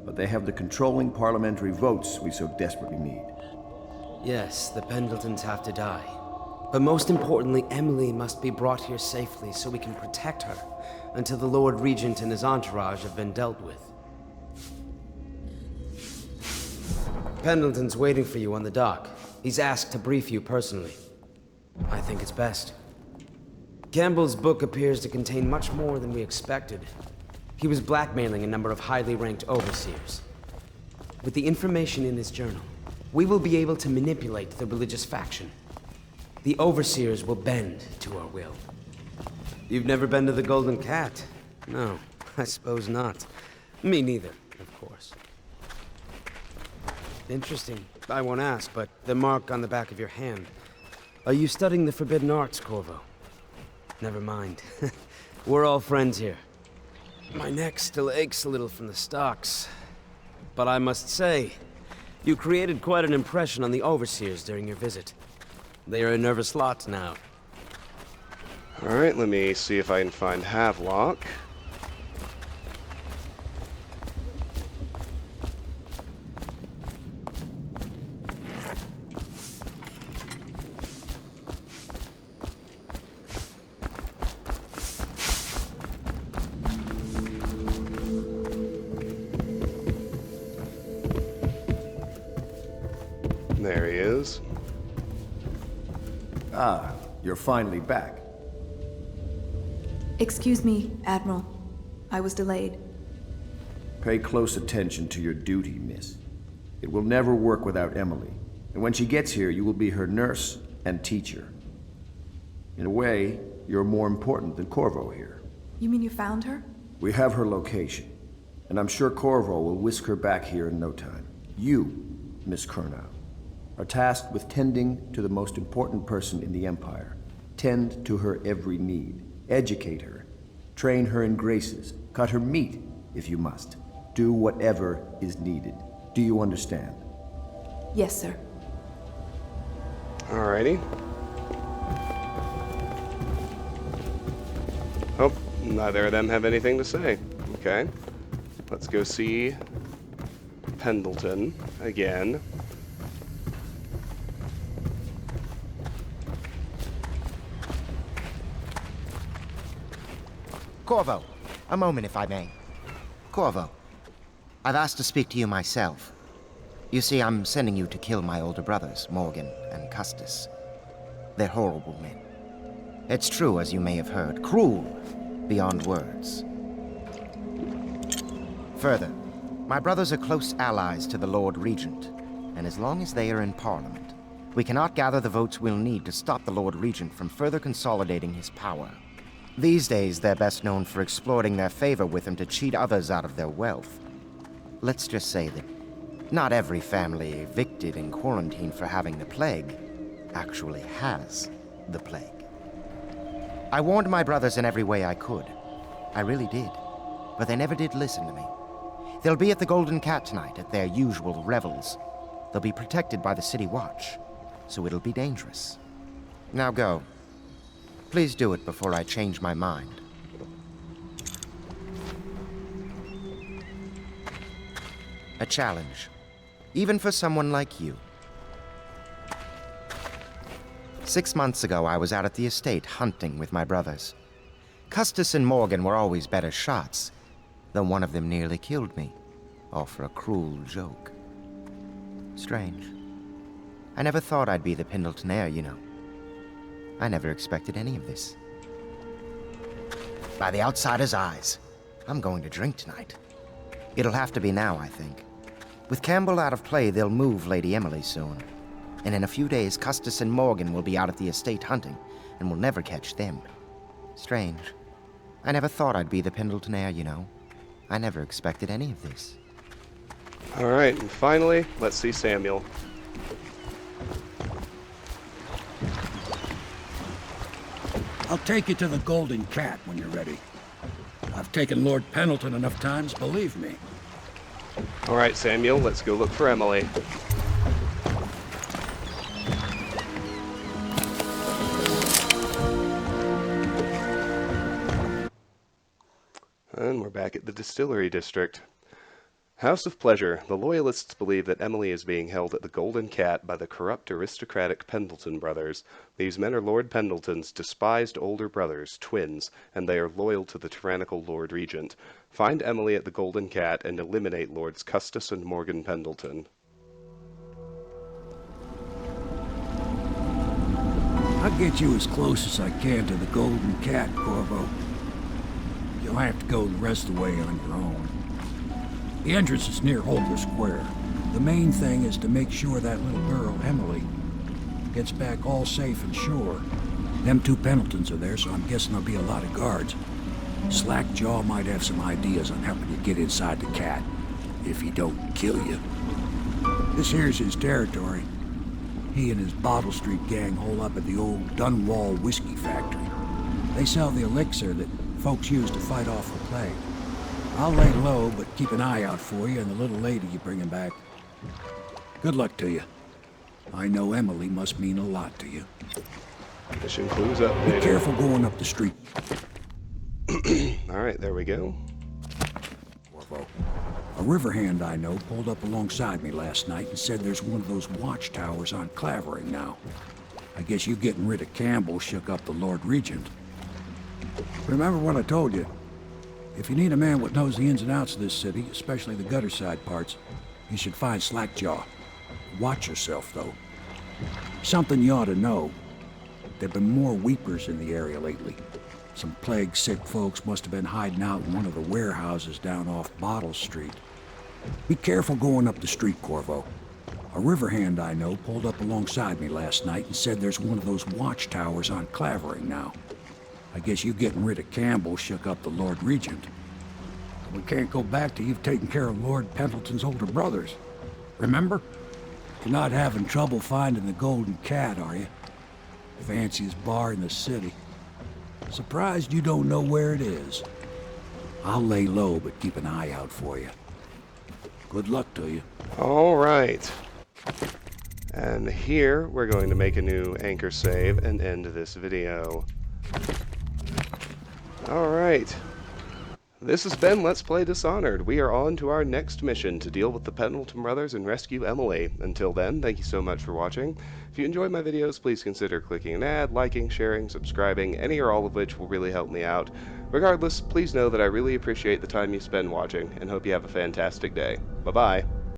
but they have the controlling parliamentary votes we so desperately need. Yes, the Pendletons have to die. But most importantly, Emily must be brought here safely so we can protect her until the Lord Regent and his entourage have been dealt with. Pendleton's waiting for you on the dock. He's asked to brief you personally. I think it's best. Campbell's book appears to contain much more than we expected. He was blackmailing a number of highly ranked overseers. With the information in his journal, we will be able to manipulate the religious faction. The overseers will bend to our will. You've never been to the Golden Cat? No, I suppose not. Me neither, of course. Interesting. I won't ask, but the mark on the back of your hand. Are you studying the forbidden arts, Corvo? Never mind. We're all friends here. My neck still aches a little from the stocks. But I must say, you created quite an impression on the overseers during your visit. They are a nervous lot now. Alright, let me see if I can find Havelock. There he is. Ah, you're finally back. Excuse me, Admiral. I was delayed. Pay close attention to your duty, miss. It will never work without Emily. And when she gets here, you will be her nurse and teacher. In a way, you're more important than Corvo here. You mean you found her? We have her location, and I'm sure Corvo will whisk her back here in no time. You, Miss Kurnow, are tasked with tending to the most important person in the Empire. Tend to her every need. Educate her. Train her in graces. Cut her meat, if you must. Do whatever is needed. Do you understand? Yes, sir. Alrighty. Oh, neither of them have anything to say. Okay. Let's go see Pendleton again. Corvo, a moment if I may. Corvo, I've asked to speak to you myself. You see, I'm sending you to kill my older brothers, Morgan and Custis. They're horrible men. It's true, as you may have heard, cruel beyond words. Further, my brothers are close allies to the Lord Regent, and as long as they are in Parliament, we cannot gather the votes we'll need to stop the Lord Regent from further consolidating his power. These days, they're best known for exploiting their favor with him to cheat others out of their wealth. Let's just say that not every family evicted and quarantined for having the plague actually has the plague. I warned my brothers in every way I could. I really did. But they never did listen to me. They'll be at the Golden Cat tonight at their usual revels. They'll be protected by the City Watch, so it'll be dangerous. Now go. Please do it before I change my mind. A challenge, even for someone like you. 6 months ago, I was out at the estate hunting with my brothers. Custis and Morgan were always better shots, though one of them nearly killed me, all for a cruel joke. Strange. I never thought I'd be the Pendleton heir, you know. I never expected any of this. By the outsider's eyes, I'm going to drink tonight. It'll have to be now, I think. With Campbell out of play, they'll move Lady Emily soon. And in a few days, Custis and Morgan will be out at the estate hunting, and we'll never catch them. Strange. I never thought I'd be the Pendleton heir, you know. I never expected any of this. Alright, and finally, let's see Samuel. I'll take you to the Golden Cat when you're ready. I've taken Lord Pendleton enough times, believe me. Alright, Samuel, let's go look for Emily. And we're back at the Distillery District. House of Pleasure. The Loyalists believe that Emily is being held at the Golden Cat by the corrupt aristocratic Pendleton brothers. These men are Lord Pendleton's despised older brothers, twins, and they are loyal to the tyrannical Lord Regent. Find Emily at the Golden Cat and eliminate Lords Custis and Morgan Pendleton. I'll get you as close as I can to the Golden Cat, Corvo. You'll have to go the rest of the way on your own. The entrance is near Holger Square. The main thing is to make sure that little girl, Emily, gets back all safe and sure. Them two Pendletons are there, so I'm guessing there'll be a lot of guards. Slackjaw might have some ideas on helping you get inside the cat, if he don't kill you. This here's his territory. He and his Bottle Street gang hole up at the old Dunwall whiskey factory. They sell the elixir that folks use to fight off the plague. I'll lay low, but keep an eye out for you and the little lady you bring him back. Good luck to you. I know Emily must mean a lot to you. Mission clues updated. Be careful going up the street. Alright, there we go. Corvo. A river hand I know pulled up alongside me last night and said there's one of those watchtowers on Clavering now. I guess you getting rid of Campbell shook up the Lord Regent. Remember what I told you. If you need a man what knows the ins and outs of this city, especially the gutter side parts, you should find Slackjaw. Watch yourself, though. Something you ought to know. There've been more weepers in the area lately. Some plague-sick folks must have been hiding out in one of the warehouses down off Bottle Street. Be careful going up the street, Corvo. A river hand I know pulled up alongside me last night and said there's one of those watchtowers on Clavering now. I guess you getting rid of Campbell shook up the Lord Regent. We can't go back till you've taken care of Lord Pendleton's older brothers. Remember? You're not having trouble finding the Golden Cat, are you? Fanciest bar in the city. Surprised you don't know where it is. I'll lay low, but keep an eye out for you. Good luck to you. All right. And here, we're going to make a new anchor save and end this video. All right. This has been Let's Play Dishonored. We are on to our next mission to deal with the Pendleton brothers and rescue Emily. Until then, thank you so much for watching. If you enjoyed my videos, please consider clicking an ad, liking, sharing, subscribing, any or all of which will really help me out. Regardless, please know that I really appreciate the time you spend watching, and hope you have a fantastic day. Bye-bye.